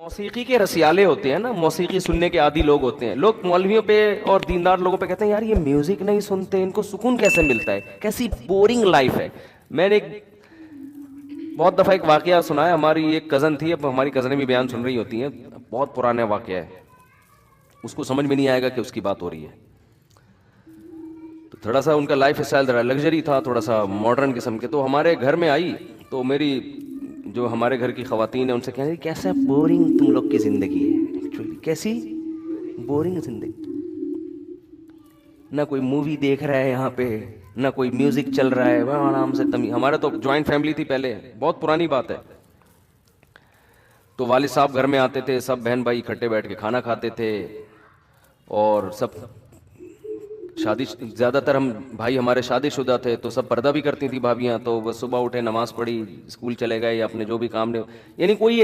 موسیقی کے رسیالے ہوتے ہیں نا, موسیقی سننے کے عادی لوگ ہوتے ہیں. لوگ مولویوں پہ اور دیندار لوگوں پہ کہتے ہیں یار یہ میوزک نہیں سنتے, ان کو سکون کیسے ملتا ہے, کیسی بورنگ لائف ہے. میں نے بہت دفعہ ایک واقعہ سنا ہے. ہماری ایک کزن تھی, اب ہماری کزنیں بھی بیان سن رہی ہوتی ہیں, بہت پرانا واقعہ ہے, اس کو سمجھ میں نہیں آئے گا کہ اس کی بات ہو رہی ہے. تو تھوڑا سا ان کا لائف اسٹائل ذرا لگژری تھا, تھوڑا سا ماڈرن قسم کے. تو ہمارے گھر میں آئی تو میری جو ہمارے گھر کی خواتین ہیں ان سے کہنے کیسا بورنگ تم لوگ کی زندگی ہے, ایکچولی کیسی بورنگ زندگی, نہ کوئی مووی دیکھ رہا ہے یہاں پہ, نہ کوئی میوزک چل رہا ہے, وہ آرام سے ہمارا تو جوائنٹ فیملی تھی پہلے, بہت پرانی بات ہے. تو والد صاحب گھر میں آتے تھے, سب بہن بھائی اکٹھے بیٹھ کے کھانا کھاتے تھے, اور سب شادی, زیادہ تر ہم بھائی ہمارے شادی شدہ تھے, تو سب پردہ بھی کرتی تھی بھابیاں. تو وہ صبح اٹھے, نماز پڑھی, اسکول چلے گئے یا اپنے جو بھی کام نے, یعنی کوئی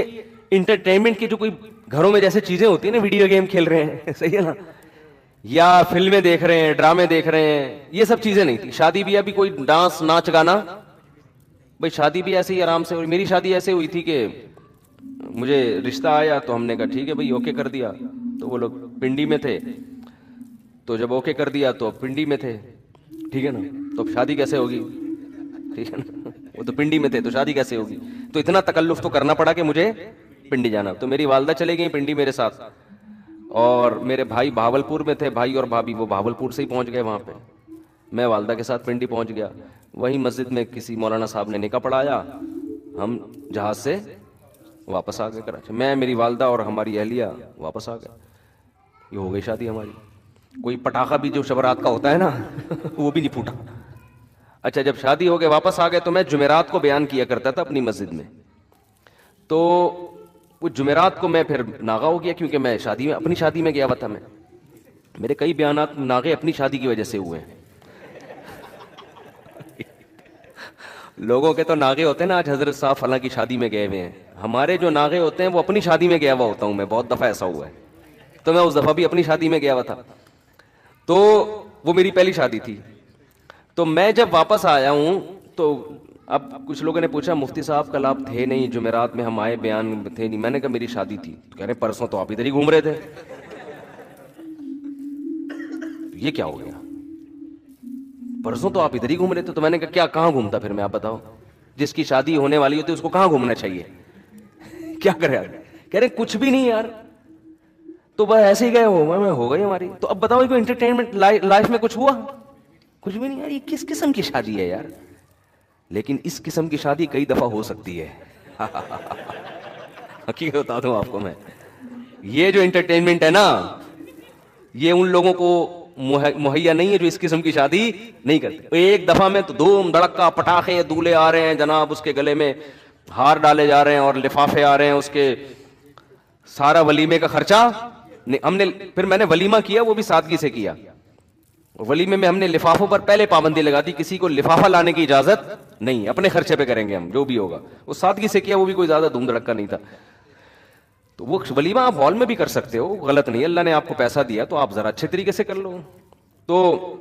انٹرٹینمنٹ کی جو کوئی گھروں میں جیسے چیزیں ہوتی ہیں نا, ویڈیو گیم کھیل رہے ہیں, صحیح ہے نا, یا فلمیں دیکھ رہے ہیں, ڈرامے دیکھ رہے ہیں, یہ سب چیزیں نہیں تھی. شادی بھی ابھی کوئی ڈانس ناچ گانا, بھائی شادی بھی ایسے ہی آرام سے. میری شادی ایسے ہوئی تھی کہ مجھے رشتہ آیا تو ہم نے کہا ٹھیک ہے بھائی, اوکے کر دیا. تو وہ لوگ پنڈی میں تھے, تو جب اوکے کر دیا تو پنڈی میں تھے, ٹھیک ہے نا, تو اب شادی کیسے ہوگی, ٹھیک ہے نا, وہ تو پنڈی میں تھے تو شادی کیسے ہوگی. تو اتنا تکلف تو کرنا پڑا کہ مجھے پنڈی جانا. تو میری والدہ چلے گئی پنڈی میرے ساتھ, اور میرے بھائی بھاولپور میں تھے, بھائی اور بھابھی وہ بھاولپور سے ہی پہنچ گئے وہاں پہ. میں والدہ کے ساتھ پنڈی پہنچ گیا. وہیں مسجد میں کسی مولانا صاحب نے نکاح پڑھایا, ہم جہاز سے واپس آ گئے کراچی. میں, میری والدہ اور ہماری اہلیہ واپس آ گئے. یہ ہو گئی شادی ہماری. کوئی پٹاخہ بھی جو شبرات کا ہوتا ہے نا وہ بھی نہیں پھوٹا. اچھا, جب شادی ہو گئے واپس آ گئے, تو میں جمعرات کو بیان کیا کرتا تھا اپنی مسجد میں. تو وہ جمعرات کو میں پھر ناغہ ہو گیا, کیونکہ میں شادی میں, اپنی شادی میں گیا ہوا تھا. میں, میرے کئی بیانات ناغے اپنی شادی کی وجہ سے ہوئے ہیں. لوگوں کے تو ناغے ہوتے ہیں نا, آج حضرت صاحب فلاں کی شادی میں گئے ہوئے ہیں. ہمارے جو ناغے ہوتے ہیں وہ اپنی شادی میں گیا ہوا ہوتا ہوں میں, بہت دفعہ ایسا ہوا ہے. تو میں اس دفعہ بھی اپنی شادی میں گیا ہوا تھا. تو وہ میری پہلی شادی تھی. تو میں جب واپس آیا ہوں, تو اب کچھ لوگوں نے پوچھا مفتی صاحب کل آپ تھے نہیں, جمعرات میں ہم آئے, بیان تھے نہیں. میں نے کہا میری شادی تھی. تو کہہ رہے پرسوں تو آپ ادھر ہی گھوم رہے تھے. یہ کیا ہو گیا, پرسوں تو آپ ادھر ہی گھوم رہے تھے. تو میں نے کہا کیا, کہاں گھومتا پھر میں, آپ بتاؤ. جس کی شادی ہونے والی ہوتی ہے اس کو کہاں گھومنا چاہیے, کیا کرے. کہہ رہے کچھ بھی نہیں یار, تو بس ایسے ہی گئے ہو گئی ہماری. تو اب بتاؤ کوئی انٹرٹینمنٹ لائف میں کچھ ہوا, کچھ بھی نہیں یار. یہ کس قسم کی شادی ہے یار. لیکن اس قسم کی شادی کئی دفعہ ہو سکتی ہے. حقیقت بتا دوں آپ کو میں, یہ جو انٹرٹینمنٹ ہے نا, یہ ان لوگوں کو مہیا نہیں ہے جو اس قسم کی شادی نہیں کرتے. ایک دفعہ میں تو دھوم دھڑکا, پٹاخے, دولے آ رہے ہیں جناب, اس کے گلے میں ہار ڈالے جا رہے ہیں اور لفافے آ رہے ہیں اس کے, سارا ولیمے کا خرچہ ہم نے. پھر میں نے ولیمہ کیا, وہ بھی سادگی سے کیا. ولیمے میں ہم نے لفافوں پر پہلے پابندی لگا دی, کسی کو لفافہ لانے کی اجازت نہیں, اپنے خرچے پہ کریں گے ہم جو بھی ہوگا. وہ سادگی سے کیا, وہ بھی کوئی زیادہ دھوم دھڑکا نہیں تھا. تو وہ ولیمہ آپ ہال میں بھی کر سکتے ہو, غلط نہیں. اللہ نے آپ کو پیسہ دیا تو آپ ذرا اچھے طریقے سے کر لو. تو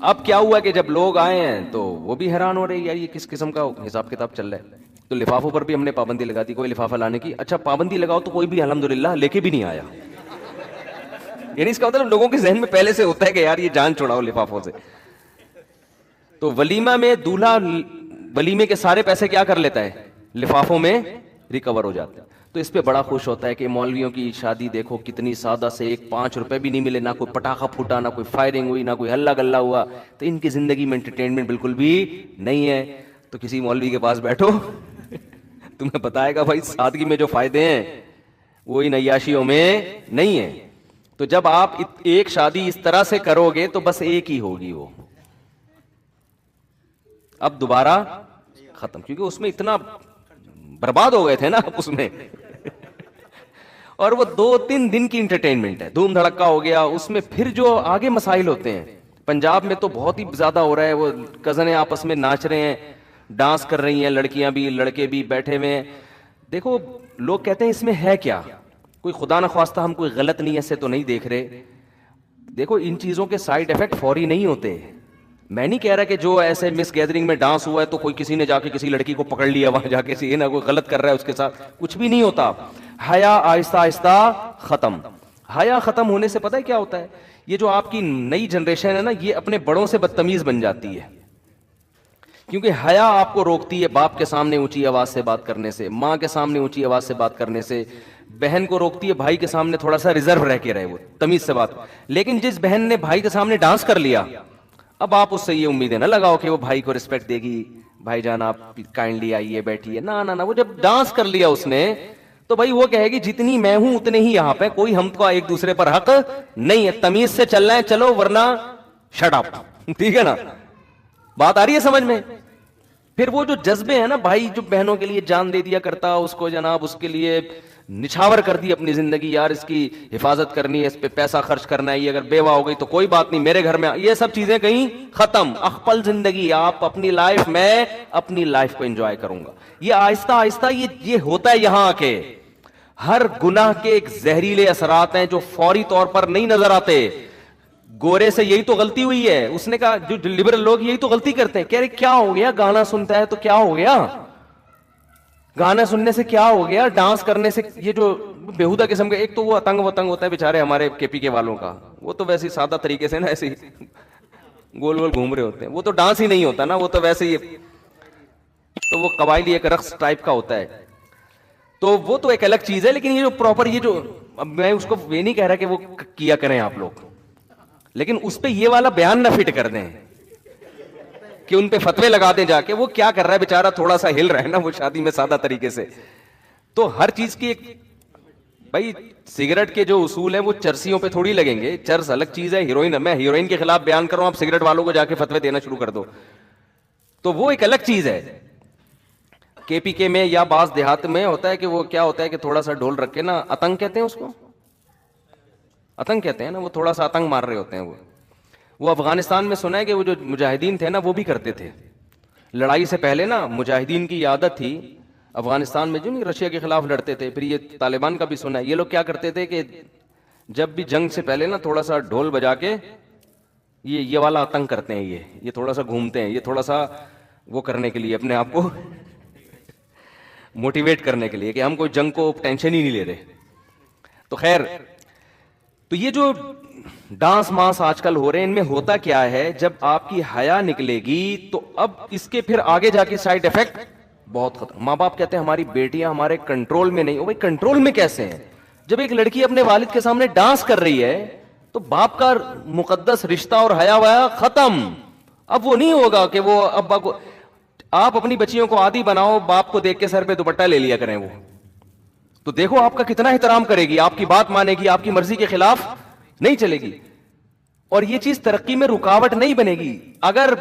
اب کیا ہوا کہ جب لوگ آئے ہیں تو وہ بھی حیران ہو رہے ہیں یار یہ کس قسم کا حساب کتاب چل رہا ہے. تو لفافوں پر بھی ہم نے پابندی لگا دی, کوئی لفافہ لانے کی. اچھا پابندی لگاؤ تو کوئی بھی الحمدللہ لے کے بھی نہیں آیا. یعنی اس کا مطلب لوگوں کے ذہن میں پہلے سے ہوتا ہے کہ یار یہ جان چھوڑاؤ لفافوں سے. تو ولیمہ میں دولہا ولیمے کے سارے پیسے کیا کر لیتا ہے, لفافوں میں ریکور ہو جاتے ہیں. تو اس پہ بڑا خوش ہوتا ہے کہ مولویوں کی شادی دیکھو کتنی سادہ سے, ایک 5 روپے بھی نہیں ملے, نہ کوئی پٹاخہ پھوٹا, نہ کوئی فائرنگ ہوئی, نہ کوئی ہلا گلا ہوا. تو ان کی زندگی میں انٹرٹینمنٹ بالکل بھی نہیں ہے. تو کسی مولوی کے پاس بیٹھو تمہیں بتائے گا بھائی سادگی میں جو فائدے ہیں وہ ان عیاشیوں میں نہیں ہیں. تو جب آپ ایک شادی اس طرح سے کرو گے تو بس ایک ہی ہوگی, وہ اب دوبارہ ختم, کیونکہ اس میں اتنا برباد ہو گئے تھے نا اس میں. اور وہ 2-3 دن کی انٹرٹینمنٹ ہے, دھوم دھڑکا ہو گیا. اس میں پھر جو آگے مسائل ہوتے ہیں, پنجاب میں تو بہت ہی زیادہ ہو رہا ہے. وہ کزنیں آپس میں ناچ رہے ہیں, ڈانس کر رہی ہیں, لڑکیاں بھی لڑکے بھی بیٹھے ہوئے ہیں. دیکھو لوگ کہتے ہیں اس میں ہے کیا, کوئی خدا نخواستہ ہم کوئی غلط نیت سے تو نہیں دیکھ رہے. دیکھو ان چیزوں کے سائیڈ ایفیکٹ فوری نہیں ہوتے. میں نہیں کہہ رہا کہ جو ایسے مس گیدرنگ میں ڈانس ہوا ہے تو کوئی کسی نے جا کے کسی لڑکی کو پکڑ لیا وہاں جا کے, نا کوئی غلط کر رہا ہے اس کے ساتھ, کچھ بھی نہیں ہوتا. حیا آہستہ آہستہ ختم. حیا ختم ہونے سے پتہ ہے کیا ہوتا ہے؟ یہ جو آپ کی نئی جنریشن ہے نا, یہ اپنے بڑوں سے بدتمیز بن جاتی ہے, کیونکہ حیا آپ کو روکتی ہے باپ کے سامنے اونچی آواز سے بات کرنے سے, ماں کے سامنے اونچی آواز سے بات کرنے سے, بہن کو روکتی ہے بھائی کے سامنے تھوڑا سا ریزرو رہ کے رہے, وہ تمیز سے بات. لیکن جس بہن نے بھائی کے سامنے ڈانس کر لیا, اب آپ اس سے یہ امیدیں نہ لگاؤ کہ وہ بھائی کو رسپیکٹ دے گی, بھائی جان آپ کائنڈلی آئیے بیٹھیے, نہ, وہ جب ڈانس کر لیا اس نے تو بھائی وہ کہے گی جتنی میں ہوں اتنے ہی یہاں پہ, کوئی ہم کو ایک دوسرے پر حق نہیں ہے, تمیز سے چلنا ہے چلو ورنہ شٹ اپ. ٹھیک ہے نا, بات آ رہی ہے سمجھ میں؟ پھر وہ جو جذبے ہیں نا, بھائی جو بہنوں کے لیے جان دے دیا کرتا, اس کو جناب اس کے لیے نچھاور کر دی اپنی زندگی, یار اس کی حفاظت کرنی ہے, اس پہ پیسہ خرچ کرنا ہے, یہ اگر بیوہ ہو گئی تو کوئی بات نہیں میرے گھر میں, یہ سب چیزیں کہیں ختم. اخپل زندگی, آپ اپنی لائف, میں اپنی لائف کو انجوائے کروں گا. یہ آہستہ آہستہ یہ ہوتا ہے یہاں کے. ہر گناہ کے ایک زہریلے اثرات ہیں جو فوری طور پر نہیں نظر آتے. گورے سے یہی تو غلطی ہوئی ہے, اس نے کہا جو لبرل لوگ یہی تو غلطی کرتے ہیں, کہہ رہے کیا ہو گیا گانا سنتا ہے تو کیا ہو گیا, گانا سننے سے کیا ہو گیا, ڈانس کرنے سے, یہ جو بےہودہ قسم کے, ایک تو وہ اتنگ وتنگ ہوتا ہے بیچارے ہمارے کے پی کے والوں کا, وہ تو ویسے سادہ طریقے سے نا ایسے گول گول گھوم رہے ہوتے ہیں, وہ تو ڈانس ہی نہیں ہوتا نا, وہ تو ویسے ہی, تو وہ قبائلی ایک رقص ٹائپ کا ہوتا ہے, تو وہ تو ایک الگ چیز ہے. لیکن یہ جو پراپر, یہ جو, اب میں اس کو یہ نہیں کہہ رہا کہ وہ کیا کریں آپ لوگ, لیکن اس پہ یہ والا بیان نہ فٹ کر دیں کہ ان پہ فتوے لگا دیں جا کے, وہ کیا کر رہا ہے بیچارہ, تھوڑا سا ہل رہا ہے نا وہ شادی میں سادہ طریقے سے. تو ہر چیز کی ایک, بھائی سگریٹ کے جو اصول ہیں وہ چرسیوں پہ تھوڑی لگیں گے, چرس الگ چیز ہے, ہیروئن, میں ہیروئن کے خلاف بیان کر رہا ہوں, آپ سگریٹ والوں کو جا کے فتوے دینا شروع کر دو, تو وہ ایک الگ چیز ہے. کے پی کے میں یا بعض دیہات میں ہوتا ہے کہ وہ کیا ہوتا ہے کہ تھوڑا سا ڈھول رکھ کے نا, اتنگ کہتے ہیں اس کو, اتنگ کہتے ہیں نا, وہ تھوڑا سا اتنگ مار رہے ہوتے ہیں. وہ افغانستان میں سنا ہے کہ وہ جو مجاہدین تھے نا وہ بھی کرتے تھے, لڑائی سے پہلے نا مجاہدین کی عادت تھی افغانستان میں, جو نہیں رشیا کے خلاف لڑتے تھے, پھر یہ طالبان کا بھی سنا ہے, یہ لوگ کیا کرتے تھے کہ جب بھی جنگ سے پہلے نا تھوڑا سا ڈھول بجا کے یہ والا اتنگ کرتے ہیں, یہ تھوڑا سا گھومتے ہیں, یہ تھوڑا سا وہ کرنے کے لیے, اپنے آپ کو موٹیویٹ کرنے کے لیے کہ ہم کوئی جنگ کو ٹینشن ہی نہیں لے رہے. تو خیر, تو یہ جو ڈانس مانس آج کل ہو رہے ہیں, ان میں ہوتا کیا ہے, جب آپ کی حیا نکلے گی تو اب اس کے پھر آگے جا کے سائیڈ افیکٹ بہت خطرہ. ماں باپ کہتے ہیں ہماری بیٹیاں ہمارے کنٹرول میں نہیں. بھائی کنٹرول میں کیسے ہیں؟ جب ایک لڑکی اپنے والد کے سامنے ڈانس کر رہی ہے تو باپ کا مقدس رشتہ اور حیا ویا ختم. اب وہ نہیں ہوگا کہ وہ ابا کو, آپ اپنی بچیوں کو عادی بناؤ, باپ کو دیکھ کے سر پہ دوپٹہ لے لیا کریں, وہ تو دیکھو آپ کا کتنا احترام کرے گی, آپ کی بات مانے گی, آپ کی مرضی کے خلاف نہیں چلے گی. اور یہ چیز ترقی میں رکاوٹ نہیں بنے گی. اگر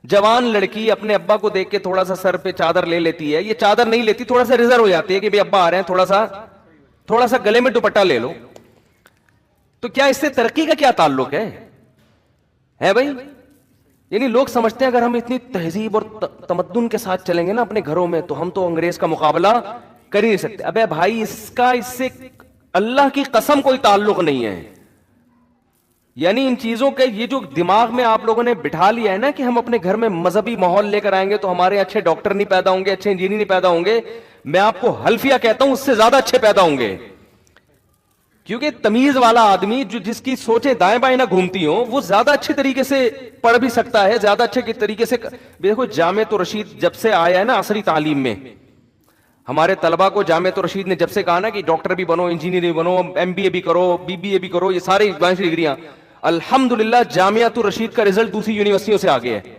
جوان لڑکی اپنے ابا کو دیکھ کے تھوڑا سا سر پہ چادر لے لیتی ہے, یہ چادر نہیں لیتی, تھوڑا سا ریزرو ہو جاتی ہے کہ ابا آ رہے ہیں, تھوڑا سا گلے میں دوپٹہ لے لو, تو کیا اس سے ترقی کا کیا تعلق ہے بھائی؟ یعنی لوگ سمجھتے ہیں اگر ہم اتنی تہذیب اور تمدن کے ساتھ چلیں گے نا اپنے گھروں میں تو ہم تو انگریز کا مقابلہ کر ہی نہیں سکتے. ابے بھائی, اس سے اللہ کی قسم کوئی تعلق نہیں ہے. یعنی ان چیزوں کے, یہ جو دماغ میں آپ لوگوں نے بٹھا لیا ہے نا کہ ہم اپنے گھر میں مذہبی ماحول لے کر آئیں گے تو ہمارے اچھے ڈاکٹر نہیں پیدا ہوں گے, اچھے انجینئر نہیں پیدا ہوں گے, میں آپ کو حلفیہ کہتا ہوں اس سے زیادہ اچھے پیدا ہوں گے. کیونکہ تمیز والا آدمی جو جس کی سوچیں دائیں بائیں نہ گھومتی ہوں, وہ زیادہ اچھے طریقے سے پڑھ بھی سکتا ہے, زیادہ اچھے طریقے سے. دیکھو جامعۃ الرشید جب سے آیا ہے نا عصری تعلیم میں, ہمارے طلبہ کو جامعۃ الرشید نے جب سے کہا نا کہ ڈاکٹر بھی بنو, انجینئر بھی بنو, ایم بی اے بھی کرو, بی بی اے بھی کرو, یہ سارے ڈگریاں, الحمدللہ جامعۃ الرشید کا رزلٹ دوسری یونیورسٹیوں سے آگے ہے.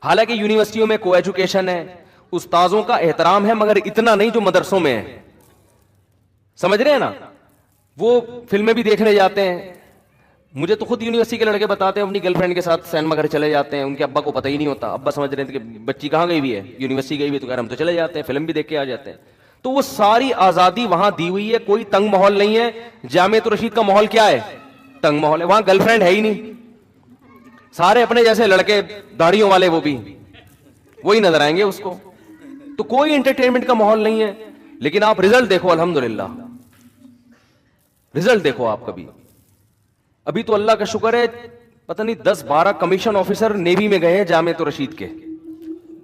حالانکہ یونیورسٹیوں میں کو ایجوکیشن ہے, استاذوں کا احترام ہے, مگر اتنا نہیں جو مدرسوں میں ہے. سمجھ رہے ہیں نا؟ وہ فلمیں بھی دیکھنے جاتے ہیں. مجھے تو خود یونیورسٹی کے لڑکے بتاتے ہیں اپنی گرل فرینڈ کے ساتھ سینما گھر چلے جاتے ہیں, ان کے ابا کو پتہ ہی نہیں ہوتا, ابا سمجھ رہے تھے کہ بچی کہاں گئی ہوئی ہے, یونیورسٹی گئی ہوئی, تو کہہ ہم تو چلے جاتے ہیں, فلم بھی دیکھ کے آ جاتے ہیں. تو وہ ساری آزادی وہاں دی ہوئی ہے, کوئی تنگ ماحول نہیں ہے. جامعۃ الرشید کا ماحول کیا ہے؟ تنگ ماحول ہے. وہاں گرل فرینڈ ہے ہی نہیں, سارے اپنے جیسے لڑکے داڑھیوں والے, وہ بھی وہی نظر آئیں گے اس کو. تو کوئی انٹرٹینمنٹ کا ماحول نہیں ہے. لیکن آپ رزلٹ دیکھو, الحمدللہ رزلٹ دیکھو آپ کبھی. ابھی تو اللہ کا شکر ہے پتہ نہیں 10-12 کمیشن آفیسر نیوی میں گئے ہیں جامعۃ الرشید کے,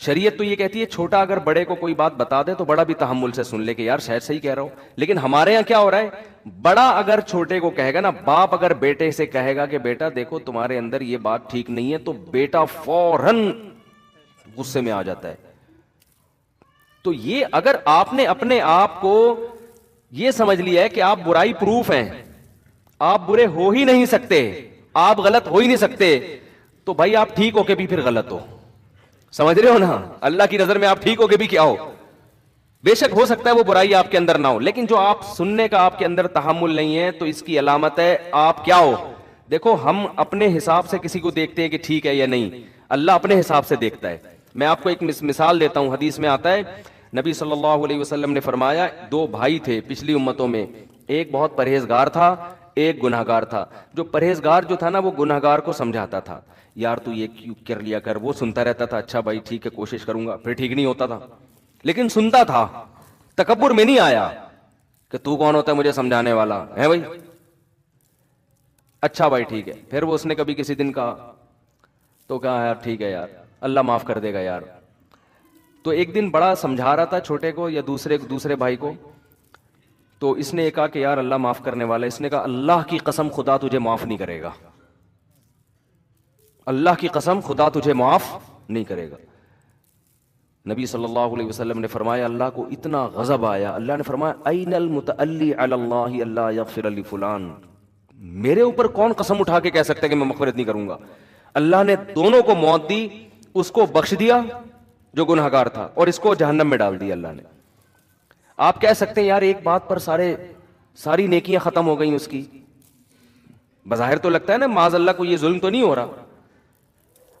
شریعت تو یہ کہتی ہے چھوٹا اگر بڑے کو کوئی بات بتا دے تو بڑا بھی تحمل سے سن لے کہ یار شاید صحیح کہہ رہا ہوں. لیکن ہمارے یہاں کیا ہو رہا ہے, بڑا اگر چھوٹے کو کہے گا نا, باپ اگر بیٹے سے کہے گا کہ بیٹا دیکھو تمہارے اندر یہ بات ٹھیک نہیں ہے, تو بیٹا فوراً غصے میں آ جاتا ہے. تو یہ اگر آپ نے اپنے آپ کو یہ سمجھ لیا ہے کہ آپ برائی پروف ہیں, آپ برے ہو ہی نہیں سکتے, آپ غلط ہو ہی نہیں سکتے, تو بھائی آپ ٹھیک ہو کے بھی پھر غلط ہو. سمجھ رہے ہو نا, اللہ کی نظر میں آپ ٹھیک ہو کے بھی کیا ہو, بے شک ہو سکتا ہے وہ برائی آپ کے اندر نہ ہو, لیکن جو آپ سننے کا آپ کے اندر تحمل نہیں ہے تو اس کی علامت ہے آپ کیا ہو. دیکھو ہم اپنے حساب سے کسی کو دیکھتے ہیں کہ ٹھیک ہے یا نہیں, اللہ اپنے حساب سے دیکھتا ہے. میں آپ کو ایک مثال دیتا ہوں, حدیث میں آتا ہے نبی صلی اللہ علیہ وسلم نے فرمایا, دو بھائی تھے پچھلی امتوں میں, ایک بہت پرہیزگار تھا, ایک گنہگار تھا. جو پرہیزگار جو تھا نا وہ گنہگار کو سمجھاتا تھا, یار تو یہ کیوں کر لیا کر, وہ سنتا رہتا تھا, اچھا بھائی ٹھیک ہے کوشش کروں گا, پھر ٹھیک نہیں ہوتا تھا لیکن سنتا تھا, تکبر میں نہیں آیا کہ تو کون ہوتا ہے مجھے سمجھانے والا ہے بھائی, اچھا بھائی ٹھیک ہے. پھر وہ اس نے کبھی کسی دن کہا تو کہا یار ٹھیک ہے یار اللہ معاف کر دے گا یار. تو ایک دن بڑا سمجھا رہا تھا چھوٹے کو یا دوسرے بھائی کو, تو اس نے کہا کہ یار اللہ معاف کرنے والا. اس نے کہا اللہ کی قسم خدا تجھے معاف نہیں کرے گا, اللہ کی قسم خدا تجھے معاف نہیں کرے گا. نبی صلی اللہ علیہ وسلم نے فرمایا, اللہ کو اتنا غضب آیا, اللہ نے فرمایا این المتعلی علی اللہ اللہ یغفر لفلان, میرے اوپر کون قسم اٹھا کے کہہ سکتا ہے کہ میں مغفرت نہیں کروں گا. اللہ نے دونوں کو موت دی, اس کو بخش دیا جو گنہگار تھا اور اس کو جہنم میں ڈال دیا اللہ نے. آپ کہہ سکتے ہیں یار ایک بات پر ساری نیکیاں ختم ہو گئیں اس کی, بظاہر تو لگتا ہے نا معاذ اللہ کو یہ ظلم تو نہیں ہو رہا.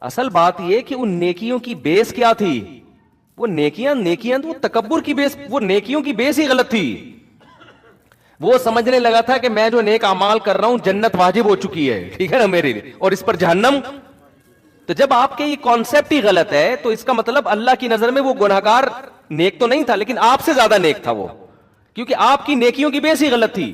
اصل بات یہ کہ ان نیکیوں کی بیس کیا تھی, وہ نیکیاں تو وہ تکبر کی بیس, وہ نیکیوں کی بیس ہی غلط تھی. وہ سمجھنے لگا تھا کہ میں جو نیک اعمال کر رہا ہوں جنت واجب ہو چکی ہے, ٹھیک ہے نا میرے لیے, اور اس پر جہنم. تو جب آپ کے یہ کانسیپٹ ہی غلط ہے تو اس کا مطلب اللہ کی نظر میں وہ گنہگار نیک تو نہیں تھا لیکن آپ سے زیادہ نیک تھا وہ, کیونکہ آپ کی نیکیوں کی بیس ہی غلط تھی.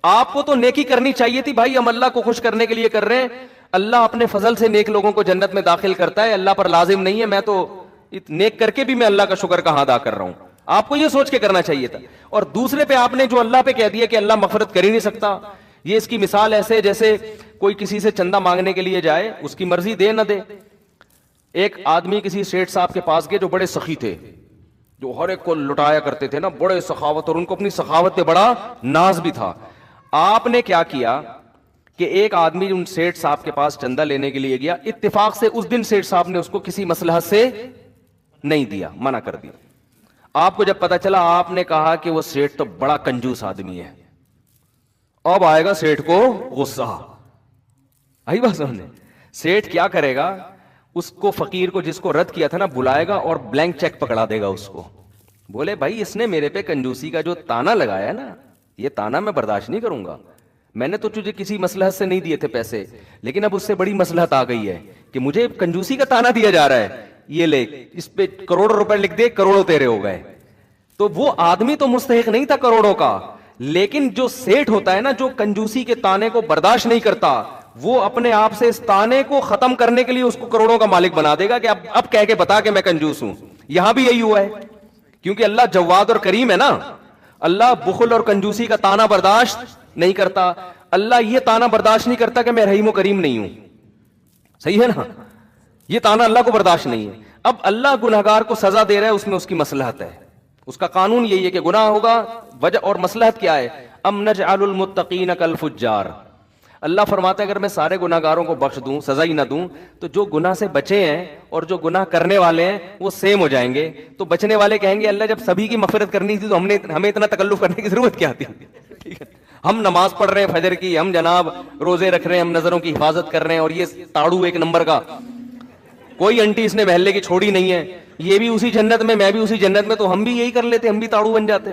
آپ کو تو نیکی کرنی چاہیے تھی, بھائی ہم اللہ کو خوش کرنے کے لیے کر رہے ہیں, اللہ اپنے فضل سے نیک لوگوں کو جنت میں داخل کرتا ہے, اللہ پر لازم نہیں ہے, میں تو نیک کر کے بھی میں اللہ کا شکر کہاں ادا کر رہا ہوں. آپ کو یہ سوچ کے کرنا چاہیے تھا. اور دوسرے پہ آپ نے جو اللہ پہ کہہ دیا کہ اللہ مغفرت کر ہی نہیں سکتا. یہ اس کی مثال ایسے جیسے کوئی کسی سے چندہ مانگنے کے لیے جائے, اس کی مرضی دے نہ دے. ایک آدمی کسی سیٹ صاحب کے پاس گئے جو بڑے سخی تھے, جو ہر ایک کو لٹایا کرتے تھے نا, بڑے سخاوت, اور ان کو اپنی سخاوت پہ بڑا ناز بھی تھا. آپ نے کیا کیا کہ ایک آدمی ان سیٹ صاحب کے پاس چندہ لینے کے لیے گیا, اتفاق سے اس دن سیٹ صاحب نے اس کو کسی مصلحت سے نہیں دیا, منع کر دیا. آپ کو جب پتا چلا آپ نے کہا کہ وہ سیٹ تو بڑا کنجوس آدمی ہے, اب آئے گا سیٹ کو غصہ. آئی بات سمجھنے, سیٹ کیا کرے گا, اس کو فقیر کو جس کو رد کیا تھا نا بلائے گا اور بلینک چیک پکڑا دے گا اس کو, بولے بھائی اس نے میرے پہ کنجوسی کا جو تانا لگایا نا, یہ تانا میں برداشت نہیں کروں گا. میں نے تو تجھے کسی مصلحت سے نہیں دیے تھے پیسے, لیکن اب اس سے بڑی مصلحت آ گئی ہے کہ مجھے کنجوسی کا تانا دیا جا رہا ہے, یہ لے اس پہ کروڑوں روپے لکھ دے, کروڑوں تیرے ہو گئے. تو وہ آدمی تو مستحق نہیں تھا کروڑوں کا, لیکن جو سیٹ ہوتا ہے نا, جو کنجوسی کے تانے کو برداشت نہیں کرتا, وہ اپنے آپ سے اس تانے کو ختم کرنے کے لیے اس کو کروڑوں کا مالک بنا دے گا کہ اب کہہ کے بتا کہ میں کنجوس ہوں. یہاں بھی یہی ہوا ہے, کیونکہ اللہ جواد اور کریم ہے نا, اللہ بخل اور کنجوسی کا تانا برداشت نہیں کرتا. اللہ یہ تانا برداشت نہیں کرتا کہ میں رحیم و کریم نہیں ہوں, صحیح ہے نا, یہ تانا اللہ کو برداشت نہیں ہے. اب اللہ گنہگار کو سزا دے رہا ہے, اس میں اس کی مصلحت ہے, اس کا قانون یہی ہے کہ گناہ ہوگا, وجہ اور مصلحت کیا ہے, ام نجعل المتقین کالفجار. اللہ فرماتا ہے اگر میں سارے گناہگاروں کو بخش دوں, سزا ہی نہ دوں, تو جو گناہ سے بچے ہیں اور جو گناہ کرنے والے ہیں وہ سیم ہو جائیں گے. تو بچنے والے کہیں گے اللہ جب سبھی کی مغفرت کرنی تھی تو ہمیں اتنا تکلف کرنے کی ضرورت کیا تھی, ٹھیک ہے, ہم نماز پڑھ رہے ہیں فجر کی, ہم جناب روزے رکھ رہے ہیں, ہم نظروں کی حفاظت کر رہے ہیں, اور یہ تاڑو ایک نمبر کا, کوئی انٹی اس نے محلے کی چھوڑی نہیں ہے, یہ بھی اسی جنت میں بھی اسی جنت میں, تو ہم بھی یہی کر لیتے, ہم بھی تاڑو بن جاتے.